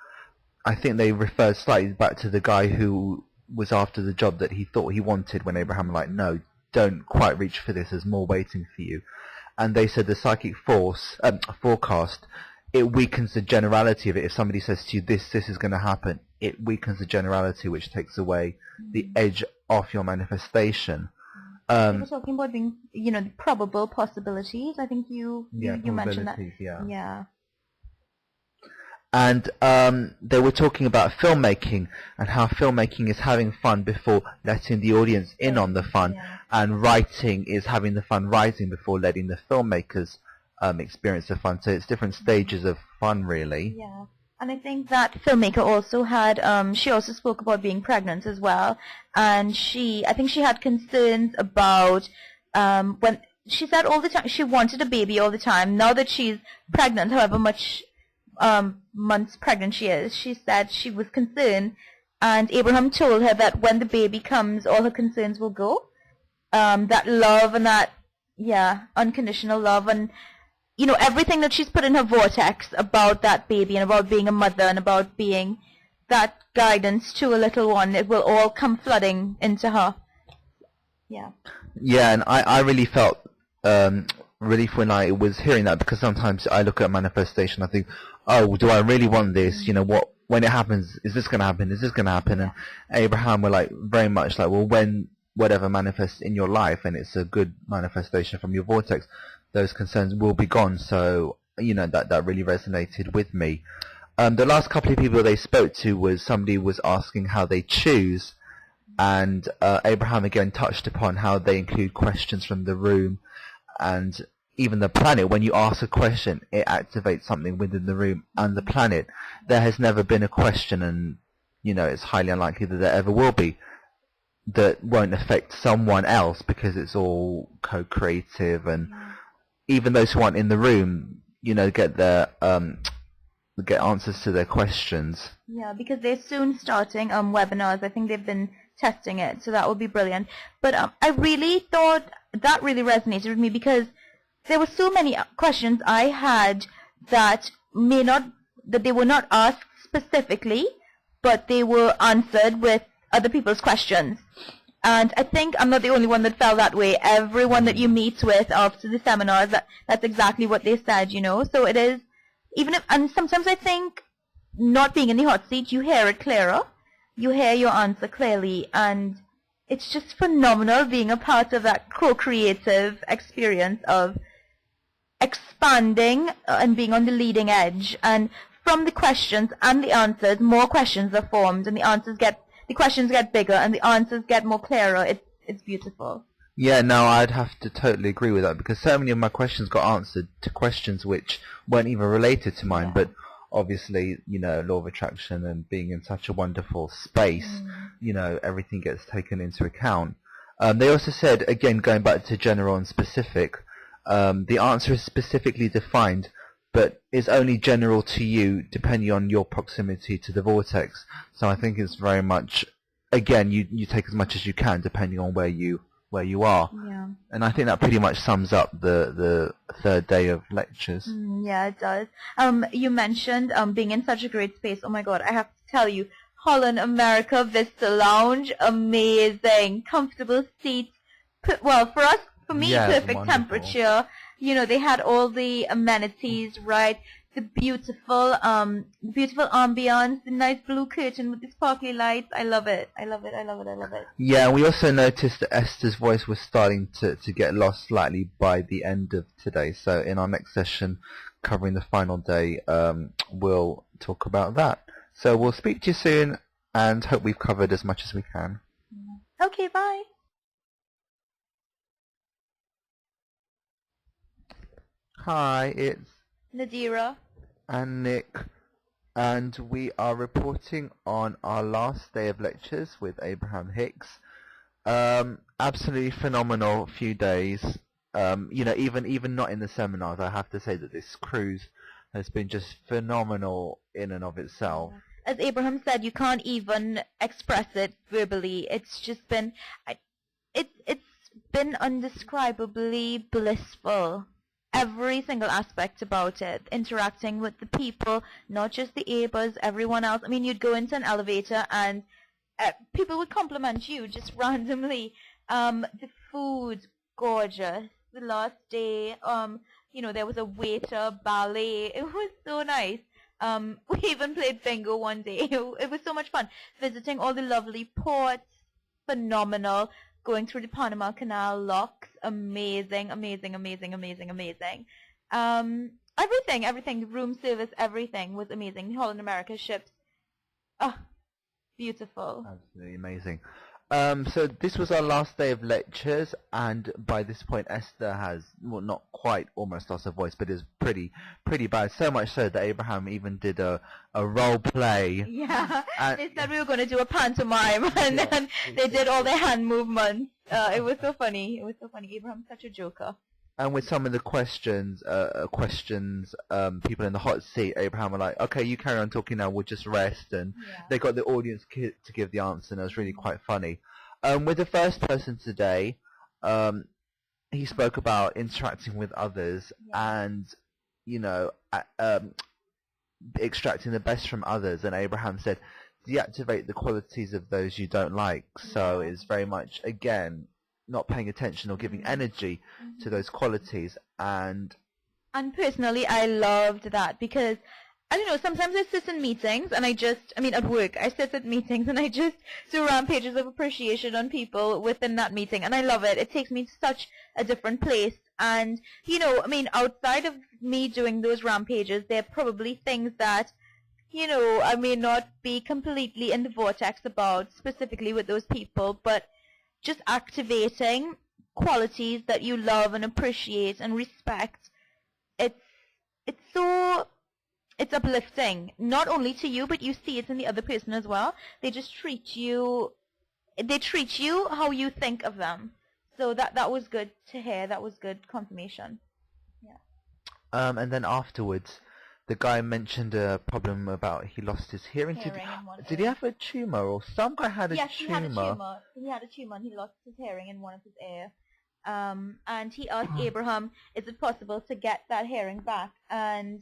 I think they referred slightly back to the guy who was after the job that he thought he wanted, when Abraham was like, no, don't quite reach for this, there's more waiting for you. And they said the psychic forecast, it weakens the generality of it. If somebody says to you, this is going to happen, it weakens the generality, which takes away the edge off your manifestation.
They were talking about being, the probable possibilities. I think you mentioned that. Yeah.
And they were talking about filmmaking, and how filmmaking is having fun before letting the audience in on the fun, and writing is having the fun writing before letting the filmmakers experience the fun. So it's different stages of fun, really.
Yeah. And I think that filmmaker also had, she also spoke about being pregnant as well. And I think she had concerns about, when she said all the time, she wanted a baby all the time. Now that she's pregnant, however much months pregnant she is, she said she was concerned. And Abraham told her that when the baby comes, all her concerns will go. That love and that, unconditional love, and everything that she's put in her vortex about that baby, and about being a mother, and about being that guidance to a little one, it will all come flooding into her. Yeah. Yeah,
and I really felt relief when I was hearing that, because sometimes I look at manifestation, I think, oh, do I really want this? When it happens, is this going to happen? Is this going to happen? And Abraham were very much like, well, when whatever manifests in your life, and it's a good manifestation from your vortex, those concerns will be gone. So that really resonated with me. The last couple of people they spoke to was somebody was asking how they choose, and Abraham again touched upon how they include questions from the room, and even the planet. When you ask a question, it activates something within the room and the planet. There has never been a question, and it's highly unlikely that there ever will be, that won't affect someone else, because it's all co-creative, and even those who aren't in the room, get answers to their questions. Yeah, because they're soon starting webinars. I think they've been testing it, so that would be brilliant. But I really thought that really resonated with me, because there were so many questions I had that they were not asked specifically, but they were answered with
other people's questions. And I think I'm not the only one that felt that way. Everyone that you meet with after the seminars, that's exactly what they said, you know. So it is, even if, and sometimes I think not being in the hot seat, you hear it clearer. You hear your answer clearly, and it's just phenomenal being a part of that co-creative experience of expanding and being on the leading edge. And from the questions and the answers, more questions are formed, and the questions get bigger, and the answers get more clearer. It's beautiful.
Yeah, no, I'd have to totally agree with that, because so many of my questions got answered to questions which weren't even related to mine, but obviously, you know, law of attraction and being in such a wonderful space, you know, everything gets taken into account. They also said, again, going back to general and specific, the answer is specifically defined, but is only general to you depending on your proximity to the vortex. So I think it's very much, again, you take as much as you can depending on where you are.
Yeah.
And I think that pretty much sums up the third day of lectures.
Yeah, it does. You mentioned being in such a great space. Oh my God, I have to tell you, Holland America Vista Lounge, amazing, comfortable seats. Well, for me, perfect
wonderful.
Temperature. You know, they had all the amenities, right? The beautiful ambience, the nice blue curtain with the sparkly lights. I love it. I love it. I love it. I love it.
Yeah, and we also noticed that Esther's voice was starting to get lost slightly by the end of today. So in our next session, covering the final day, we'll talk about that. So we'll speak to you soon, and hope we've covered as much as we can.
Okay, bye.
Hi, it's
Nadira
and Nick, and we are reporting on our last day of lectures with Abraham Hicks. Absolutely phenomenal few days. You know, even not in the seminars, I have to say that this cruise has been just phenomenal in and of itself.
As Abraham said, you can't even express it verbally. It's just been, it's been undescribably blissful. Every single aspect about it, interacting with the people, not just the Abers, everyone else. I mean, you'd go into an elevator and people would compliment you just randomly. The food, gorgeous. The last day, you know, there was a waiter, ballet. It was so nice. We even played bingo one day. It was so much fun. Visiting all the lovely ports, phenomenal. Going through the Panama Canal locks, amazing, amazing, amazing, amazing, amazing. Everything, the room service, everything was amazing. The Holland America ships, beautiful.
Absolutely amazing. So this was our last day of lectures, and by this point Esther has, well, not quite almost lost her voice, but is pretty bad. So much so that Abraham even did a role play.
Yeah, they said we were going to do a pantomime, and then they did all their hand movements. It was so funny. It was so funny. Abraham's such a joker.
And with some of the questions, people in the hot seat, Abraham were like, okay, you carry on talking now, we'll just rest. And they got the audience to give the answer, and it was really quite funny. With the first person today, he spoke about interacting with others and, you know, extracting the best from others. And Abraham said, deactivate the qualities of those you don't like. So it's very much, again, not paying attention or giving energy to those qualities. And
personally, I loved that because, I don't know, sometimes I sit in meetings and at work, I sit at meetings and I just do rampages of appreciation on people within that meeting, and I love it. It takes me to such a different place. And, you know, I mean, outside of me doing those rampages, there are probably things that, you know, I may not be completely in the vortex about specifically with those people, but just activating qualities that you love and appreciate and respect, it's uplifting, not only to you, but you see it in the other person as well. They treat you how you think of them. So that was good to hear. That was good confirmation. Yeah.
And then afterwards, the guy mentioned a problem about he lost his hearing. Did he have a tumor, or some guy had a tumor? Yes, he had a tumor.
He had a tumor and he lost his hearing in one of his ear. And he asked Abraham, is it possible to get that hearing back? And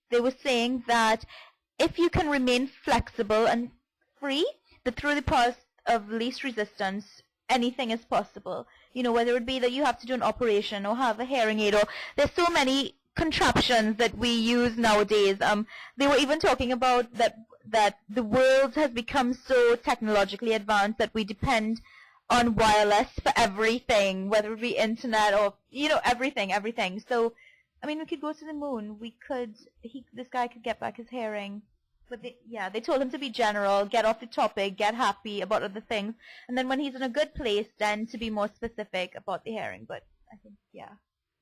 they were saying that if you can remain flexible and free, that through the path of least resistance, anything is possible. You know, whether it be that you have to do an operation or have a hearing aid, or there's so many contraptions that we use nowadays. They were even talking about that the world has become so technologically advanced that we depend on wireless for everything, whether it be internet or, you know, everything. So, I mean, we could go to the moon. This guy could get back his hearing. But they told him to be general, get off the topic, get happy about other things. And then when he's in a good place, then to be more specific about the hearing. But I think, yeah.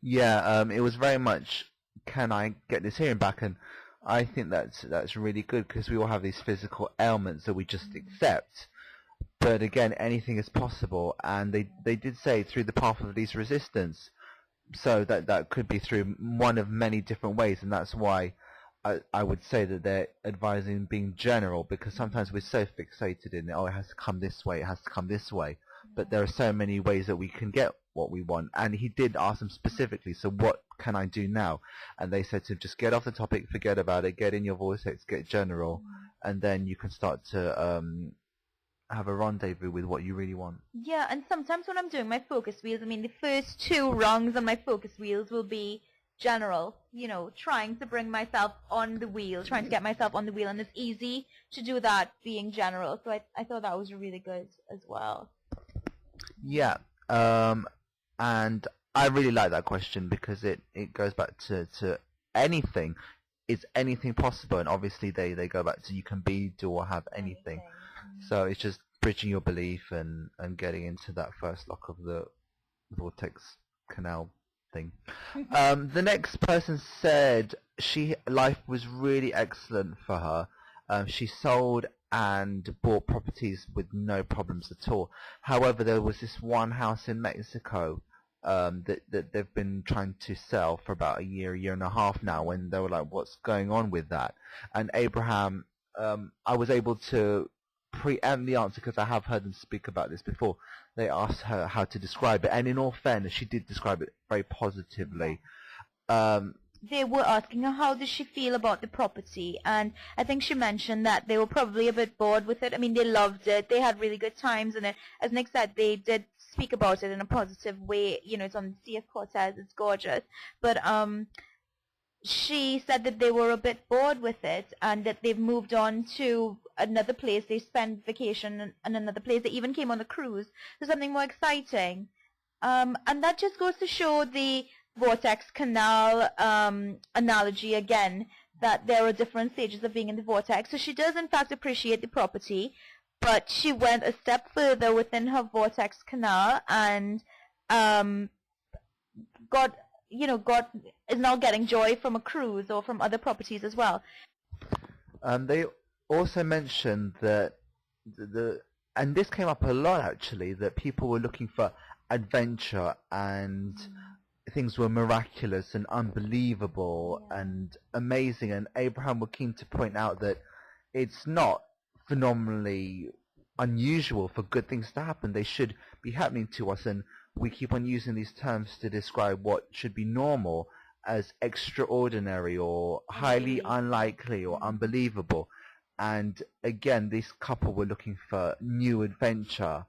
Yeah, it was very much, can I get this hearing back? And I think that's really good, because we all have these physical ailments that we just accept. But again, anything is possible, and they did say through the path of least resistance, so that could be through one of many different ways, and that's why I would say that they're advising being general, because sometimes we're so fixated in, it has to come this way, it has to come this way, but there are so many ways that we can get what we want. And he did ask them specifically, so what can I do now? And they said to him, just get off the topic, forget about it, get in your vortex, get general, and then you can start to have a rendezvous with what you really want.
Yeah, and sometimes when I'm doing my focus wheels, I mean, the first 2 rungs on my focus wheels will be general, you know, trying to bring myself on the wheel, trying to get myself on the wheel, and it's easy to do that being general. So I thought that was really good as well.
Yeah, and I really like that question, because it goes back to anything. Is anything possible? And obviously they go back to you can be, do, or have anything. So it's just bridging your belief and getting into that first lock of the vortex canal thing. The next person said life was really excellent for her. She sold and bought properties with no problems at all. However, there was this one house in Mexico that they've been trying to sell for about a year and a half now, when they were like, what's going on with that? And Abraham, I was able to preempt the answer, because I have heard them speak about this before. They asked her how to describe it, and in all fairness, she did describe it very positively.
They were asking her how does she feel about the property, and I think she mentioned that they were probably a bit bored with it. I mean, they loved it. They had really good times in it. As Nick said, they did speak about it in a positive way. You know, it's on the Sea of Cortez. It's gorgeous. But she said that they were a bit bored with it, and that they've moved on to another place. They spent vacation in another place. They even came on a cruise to something more exciting. And that just goes to show the vortex canal analogy again, that there are different stages of being in the vortex. So she does in fact appreciate the property, but she went a step further within her vortex canal, and is now getting joy from a cruise or from other properties as well.
They also mentioned that and this came up a lot actually, that people were looking for adventure, and things were miraculous and unbelievable and amazing, and Abraham were keen to point out that it's not phenomenally unusual for good things to happen. They should be happening to us, and we keep on using these terms to describe what should be normal as extraordinary or highly unlikely or unbelievable. And again, this couple were looking for new adventure,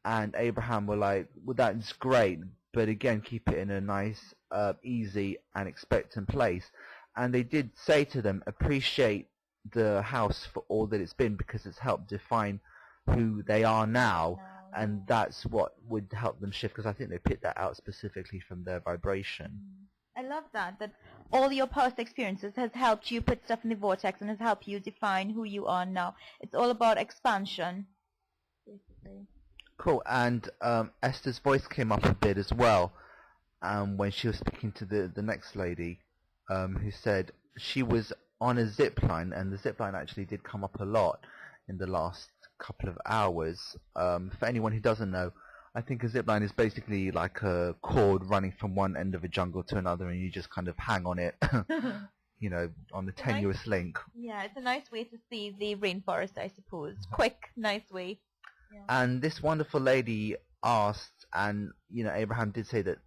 and Abraham were like, well, that's great, but again, keep it in a nice, easy and expectant place. And they did say to them, appreciate the house for all that it's been, because it's helped define who they are now, and that's what would help them shift, because I think they picked that out specifically from their vibration.
I love that all your past experiences has helped you put stuff in the vortex and has helped you define who you are now. It's all about expansion, basically.
Cool. And Esther's voice came up a bit as well when she was speaking to the next lady, who said she was on a zip line, and the zip line actually did come up a lot in the last couple of hours. For anyone who doesn't know, I think a zip line is basically like a cord running from one end of a jungle to another, and you just kind of hang on it, you know, on the tenuous link.
Yeah, it's a nice way to see the rainforest, I suppose. Quick, nice way. Yeah.
And this wonderful lady asked, and you know, Abraham did say that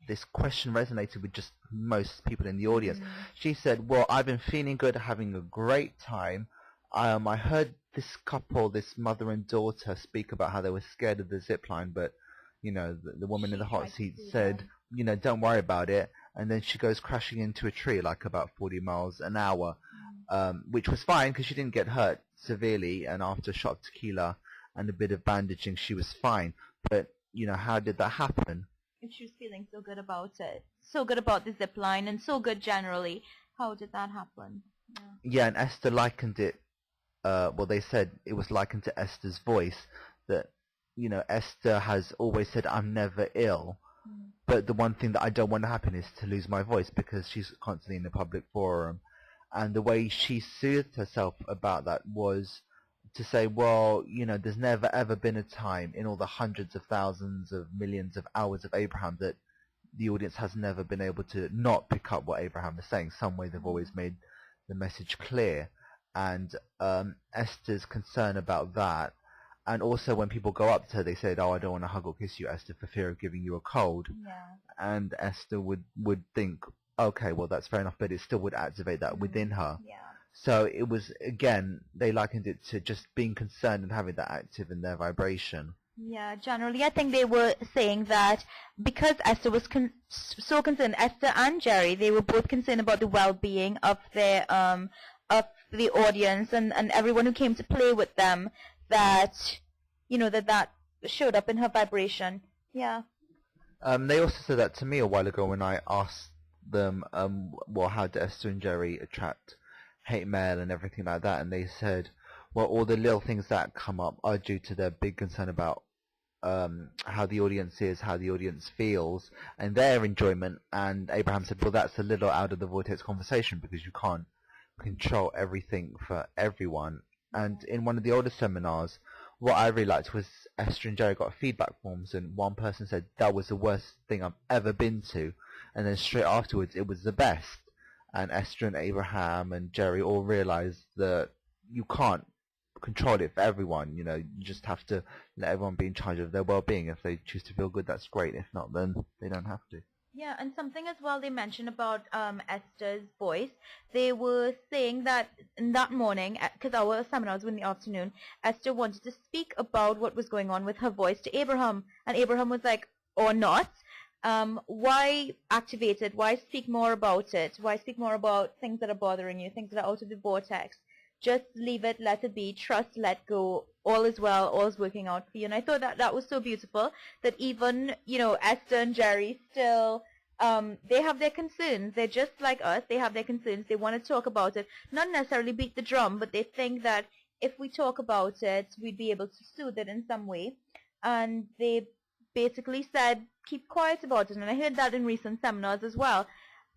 this question resonated with just most people in the audience. She said, well, I've been feeling good, having a great time. I heard this couple, this mother and daughter, speak about how they were scared of the zip line, but the woman in the hot seat said, don't worry about it, and then she goes crashing into a tree like about 40 miles an hour, which was fine because she didn't get hurt severely, and after a shot of tequila and a bit of bandaging, she was fine. But how did that happen?
If she was feeling so good about it, so good about the zip line, and so good generally, how did that happen?
Yeah, and Esther likened it. They said it was likened to Esther's voice. That Esther has always said, "I'm never ill," but the one thing that I don't want to happen is to lose my voice, because she's constantly in the public forum. And the way she soothed herself about that was to say, well, there's never ever been a time in all the hundreds of thousands of millions of hours of Abraham that the audience has never been able to not pick up what Abraham is saying. Some way they've always made the message clear. And Esther's concern about that. And also when people go up to her, they said, oh, I don't want to hug or kiss you, Esther, for fear of giving you a cold.
Yeah.
And Esther would think, okay, well, that's fair enough, but it still would activate that within her.
Yeah.
So it was, again, they likened it to just being concerned and having that active in their vibration.
Yeah, generally I think they were saying that because Esther was so concerned, Esther and Jerry, they were both concerned about the well-being of their of the audience and everyone who came to play with them, that that showed up in her vibration. Yeah.
They also said that to me a while ago when I asked them, how do Esther and Jerry attract hate mail and everything like that, and they said, well, all the little things that come up are due to their big concern about how the audience is, how the audience feels, and their enjoyment. And Abraham said, well, that's a little out of the vortex conversation because you can't control everything for everyone. And in one of the older seminars, what I really liked was Esther and Jerry got feedback forms, and one person said, that was the worst thing I've ever been to, and then straight afterwards, it was the best. And Esther and Abraham and Jerry all realized that you can't control it for everyone. You just have to let everyone be in charge of their well-being. If they choose to feel good, that's great. If not, then they don't have to.
Yeah, and something as well they mentioned about Esther's voice. They were saying that in that morning, because our seminars were in the afternoon, Esther wanted to speak about what was going on with her voice to Abraham. And Abraham was like, or not. Why activate it? Why speak more about it? Why speak more about things that are bothering you, things that are out of the vortex? Just leave it, let it be, trust, let go. All is well, all is working out for you. And I thought that was so beautiful that even, Esther and Jerry still, they have their concerns. They're just like us. They have their concerns. They want to talk about it. Not necessarily beat the drum, but they think that if we talk about it, we'd be able to soothe it in some way. And they basically said, keep quiet about it. And I heard that in recent seminars as well.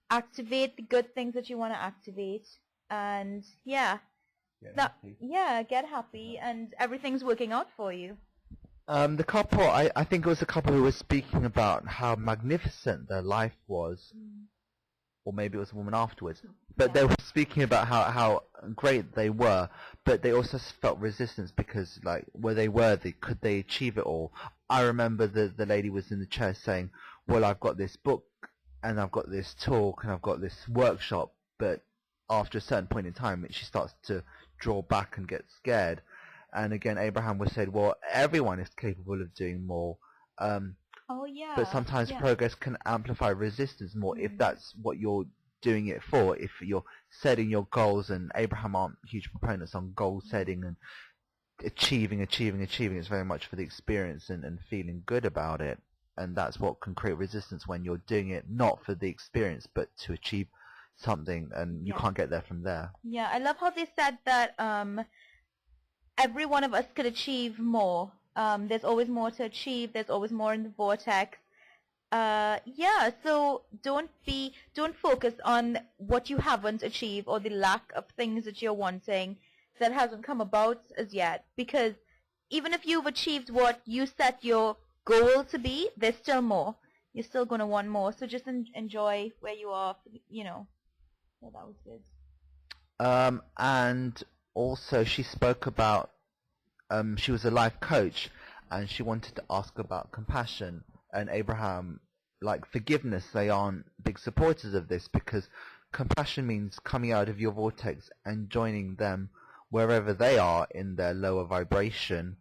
Activate the good things that you want to activate. And get happy, and everything's working out for you.
The couple, I think it was a couple who was speaking about how magnificent their life was, or maybe it was a woman afterwards, but they were speaking about how great they were, but they also felt resistance because, like, were they worthy? Could they achieve it all? I remember the lady was in the chair saying, well, I've got this book, and I've got this talk, and I've got this workshop, but after a certain point in time, she starts to draw back and get scared. And again, Abraham was said, well, everyone is capable of doing more. But sometimes progress can amplify resistance more if that's what you're doing it for. If you're setting your goals, and Abraham aren't huge proponents on goal setting and achieving. It's very much for the experience and feeling good about it. And that's what can create resistance when you're doing it not for the experience, but to achieve something, and you can't get there from there. Yeah,
I love how they said that every one of us could achieve more. There's always more to achieve. There's always more in the vortex. So don't focus on what you haven't achieved or the lack of things that you're wanting that hasn't come about as yet. Because even if you've achieved what you set your goal to be, there's still more. You're still going to want more. So just enjoy where you are, So that was good.
And also she spoke about, she was a life coach, and she wanted to ask about compassion. And Abraham, like forgiveness, they aren't big supporters of this, because compassion means coming out of your vortex and joining them wherever they are in their lower vibration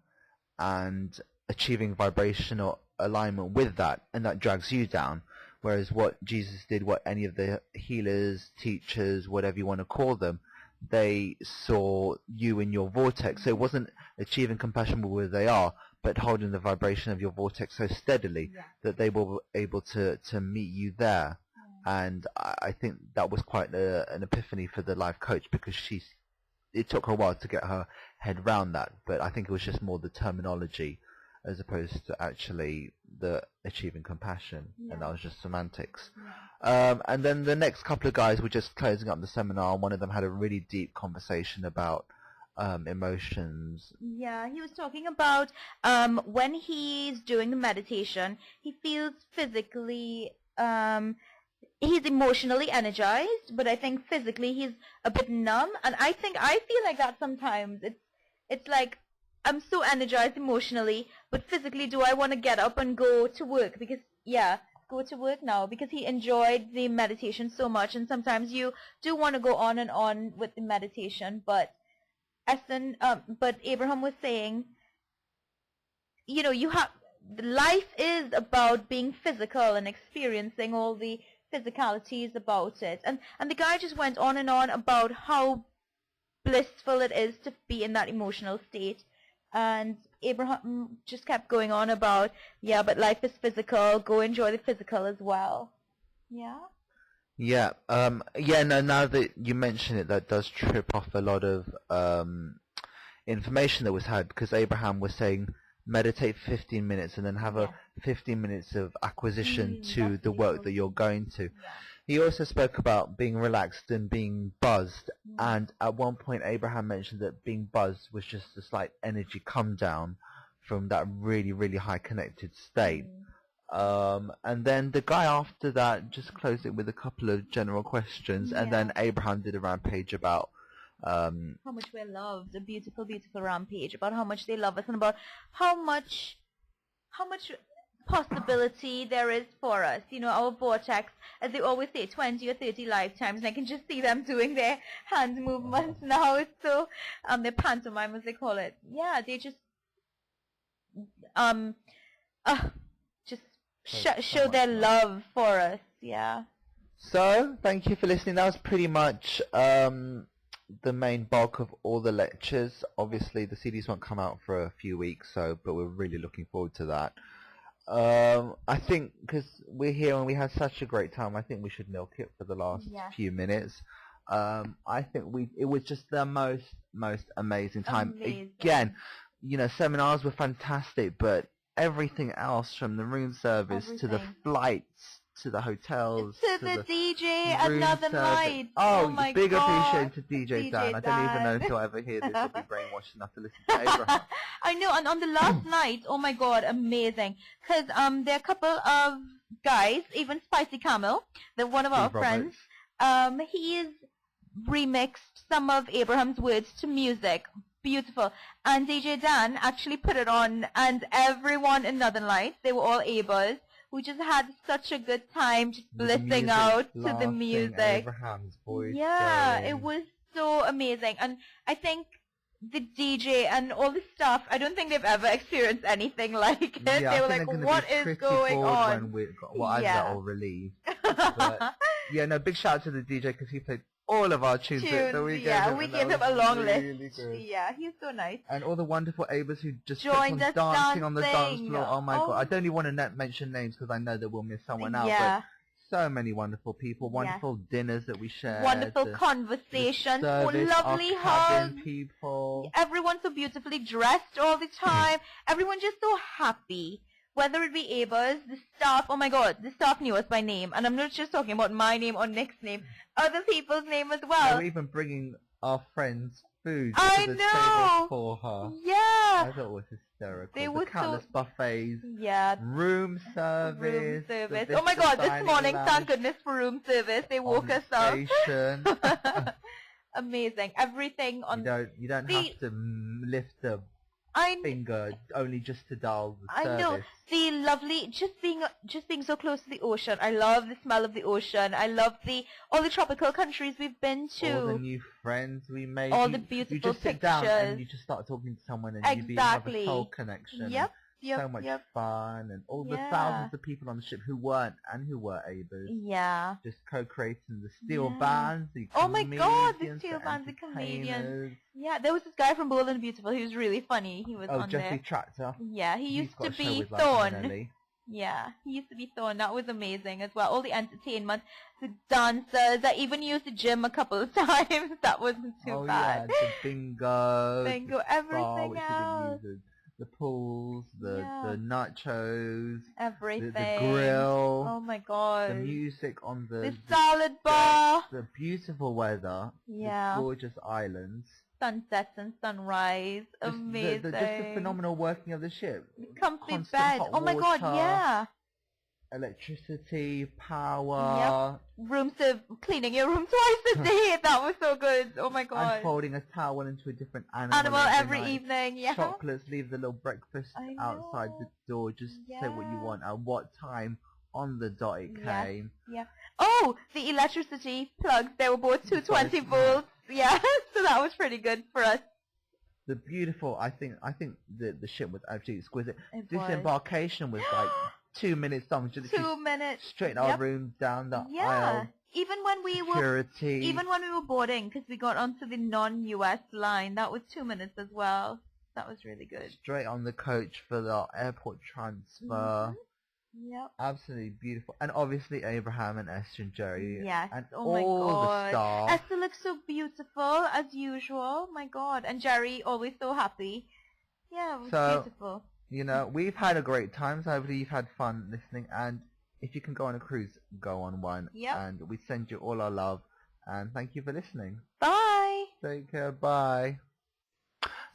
and achieving vibrational alignment with that, and that drags you down. Whereas what Jesus did, what any of the healers, teachers, whatever you want to call them, they saw you in your vortex. So it wasn't achieving compassion where they are, but holding the vibration of your vortex so steadily that they were able to meet you there. And I think that was quite an epiphany for the life coach, because it took her a while to get her head round that, but I think it was just more the terminology as opposed to actually the achieving compassion, and that was just semantics. And then the next couple of guys were just closing up the seminar, and one of them had a really deep conversation about emotions.
Yeah, he was talking about when he's doing the meditation, he feels physically, he's emotionally energized, but I think physically he's a bit numb, and I feel like that sometimes. It's like, I'm so energized emotionally, but physically, do I want to get up and go to work? Because, go to work now, because he enjoyed the meditation so much, and sometimes you do want to go on and on with the meditation, but Abraham was saying, life is about being physical and experiencing all the physicalities about it. And the guy just went on and on about how blissful it is to be in that emotional state. And Abraham just kept going on about, but life is physical. Go enjoy the physical as well. Yeah?
Yeah. Now that you mention it, that does trip off a lot of information that was had, because Abraham was saying meditate 15 minutes and then have a 15 minutes of acquisition to the work that you're going to. He also spoke about being relaxed and being buzzed, and at one point Abraham mentioned that being buzzed was just a slight energy come down from that really, really high connected state. And then the guy after that just closed it with a couple of general questions, and then Abraham did a rampage about
how much we're loved, a beautiful, beautiful rampage about how much they love us, and about how much possibility there is for us. Our vortex, as they always say, 20 or 30 lifetimes, and I can just see them doing their hand movements now. It's so, their pantomime, as they call it. Yeah, they just, show their love for us. Yeah.
So, thank you for listening. That was pretty much the main bulk of all the lectures. Obviously, the CDs won't come out for a few weeks, but we're really looking forward to that. I think because we're here and we had such a great time, I think we should milk it for the last few minutes. I think it was just the most amazing time. Again, seminars were fantastic, but everything else, from the room service to the flights to the hotels
to the DJ at Northern Lights.
Oh
my
big
God.
appreciation to DJ Dan. I don't even know if he'll ever hear this. He'll be brainwashed enough to listen to Abraham.
I know, and on the last night, oh my God, amazing. Because there are a couple of guys, even Spicy Camel, one of our friends, he's remixed some of Abraham's words to music. Beautiful. And DJ Dan actually put it on, and everyone in Northern Lights, they were all Abers. We just had such a good time, just blissing out to the music.
Abraham's voice.
Yeah, it was so amazing. And I think the DJ and all the staff, I don't think they've ever experienced anything like it. They were like, what is going on?
I got all relieved. But, big shout out to the DJ, because he played all of our tunes that we gave him.
We gave him a long list. Good. Yeah, he's so nice.
And all the wonderful Abers who just
joined
us dancing on the dance floor. Oh my God. I don't even want to mention names, because I know that we'll miss someone out. But so many wonderful people, wonderful dinners that we shared.
Wonderful conversations, lovely hugs.
People.
Everyone so beautifully dressed all the time. Everyone just so happy. Whether it be Abers, the staff, oh my God, the staff knew us by name. And I'm not just talking about my name or Nick's name, other people's name as well.
They were even bringing our friends food
to
the table for her.
Yeah.
I thought it was hysterical.
They were
countless buffets.
Yeah.
Room service.
Oh my God, this morning, thank goodness for room service. They woke us up. Amazing. Everything on...
You don't have to lift the finger only just to dial the
I know.
service.
The lovely, just being so close to the ocean. I love the smell of the ocean. I love all the tropical countries we've been to.
All the new friends we made.
All the beautiful
You just sit
pictures.
down and you just start talking to someone and you have a soul connection.
Yep.
So much fun, and all the thousands of people on the ship who weren't and who were able.
Yeah.
Just co-creating the steel bands, the
oh my God, the steel
the
bands, the comedians. Yeah, there was this guy from Bold and Beautiful. He was really funny. He was on
Jeffrey
there.
Tractor.
Yeah, he used to be
Like
Thorn. Yeah, he used to be Thorn. That was amazing as well. All the entertainment, the dancers. I even used the gym a couple of times. That wasn't too bad.
Yeah, the bingo,
everything else.
The pools, the nachos,
everything,
the grill.
Oh my God!
The music on the
salad bar.
The beautiful weather.
Yeah.
The gorgeous islands.
Sunsets and sunrise. Amazing.
Just the phenomenal working of the ship.
The comfy bed. Oh my God! Yeah.
Electricity, power.
Yep. Cleaning your room twice a day. That was so good. Oh my God.
And folding a towel into a different animal
every evening. Yeah.
Chocolates, leave the little breakfast outside the door. Just say what you want and what time on the dot it came.
Yeah. Oh, the electricity plugs. They were both 220 volts. Yeah. So that was pretty good for us.
The beautiful. I think the ship was absolutely exquisite.
Disembarkation
was like 2 minutes long. Just
2 minutes.
Straight in our room, down the aisle.
Even when we were boarding, because we got onto the non-US line, that was 2 minutes as well. That was really good. Straight
on the coach for the airport transfer.
Yep.
Absolutely beautiful. And obviously Abraham and Esther and Jerry.
Yes.
And
oh my
all
God.
the staff.
Esther looks so beautiful as usual. My God. And Jerry always so happy. Yeah, it was beautiful.
You know, we've had a great time, so hopefully you've had fun listening, and if you can go on a cruise, go on one.
Yep.
And we send you all our love, and thank you for listening.
Bye!
Take care, bye!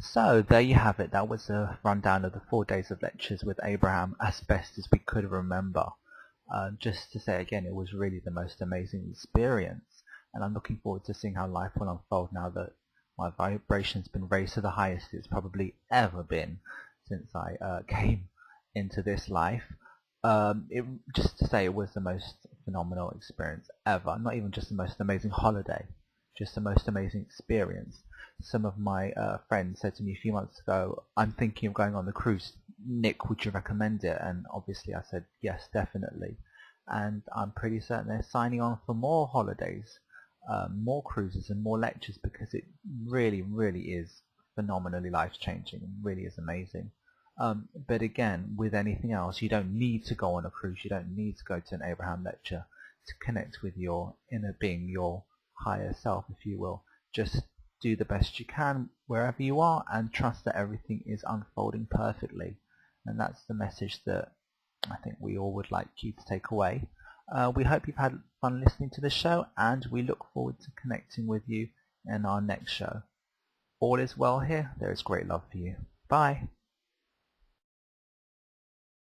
So, there you have it. That was a rundown of the 4 days of lectures with Abraham, as best as we could remember. Just to say again, it was really the most amazing experience, and I'm looking forward to seeing how life will unfold now that my vibration's been raised to the highest it's probably ever been since I came into this life. Just to say, it was the most phenomenal experience ever. Not even just the most amazing holiday, just the most amazing experience. Some of my friends said to me a few months ago, I'm thinking of going on the cruise. Nick, would you recommend it? And obviously I said, yes, definitely. And I'm pretty certain they're signing on for more holidays, more cruises and more lectures, because it really, really is phenomenally life-changing. It really is amazing. But again, with anything else, you don't need to go on a cruise. You don't need to go to an Abraham lecture to connect with your inner being, your higher self, if you will. Just do the best you can wherever you are and trust that everything is unfolding perfectly. And that's the message that I think we all would like you to take away. We hope you've had fun listening to the show, and we look forward to connecting with you in our next show. All is well here. There is great love for you. Bye.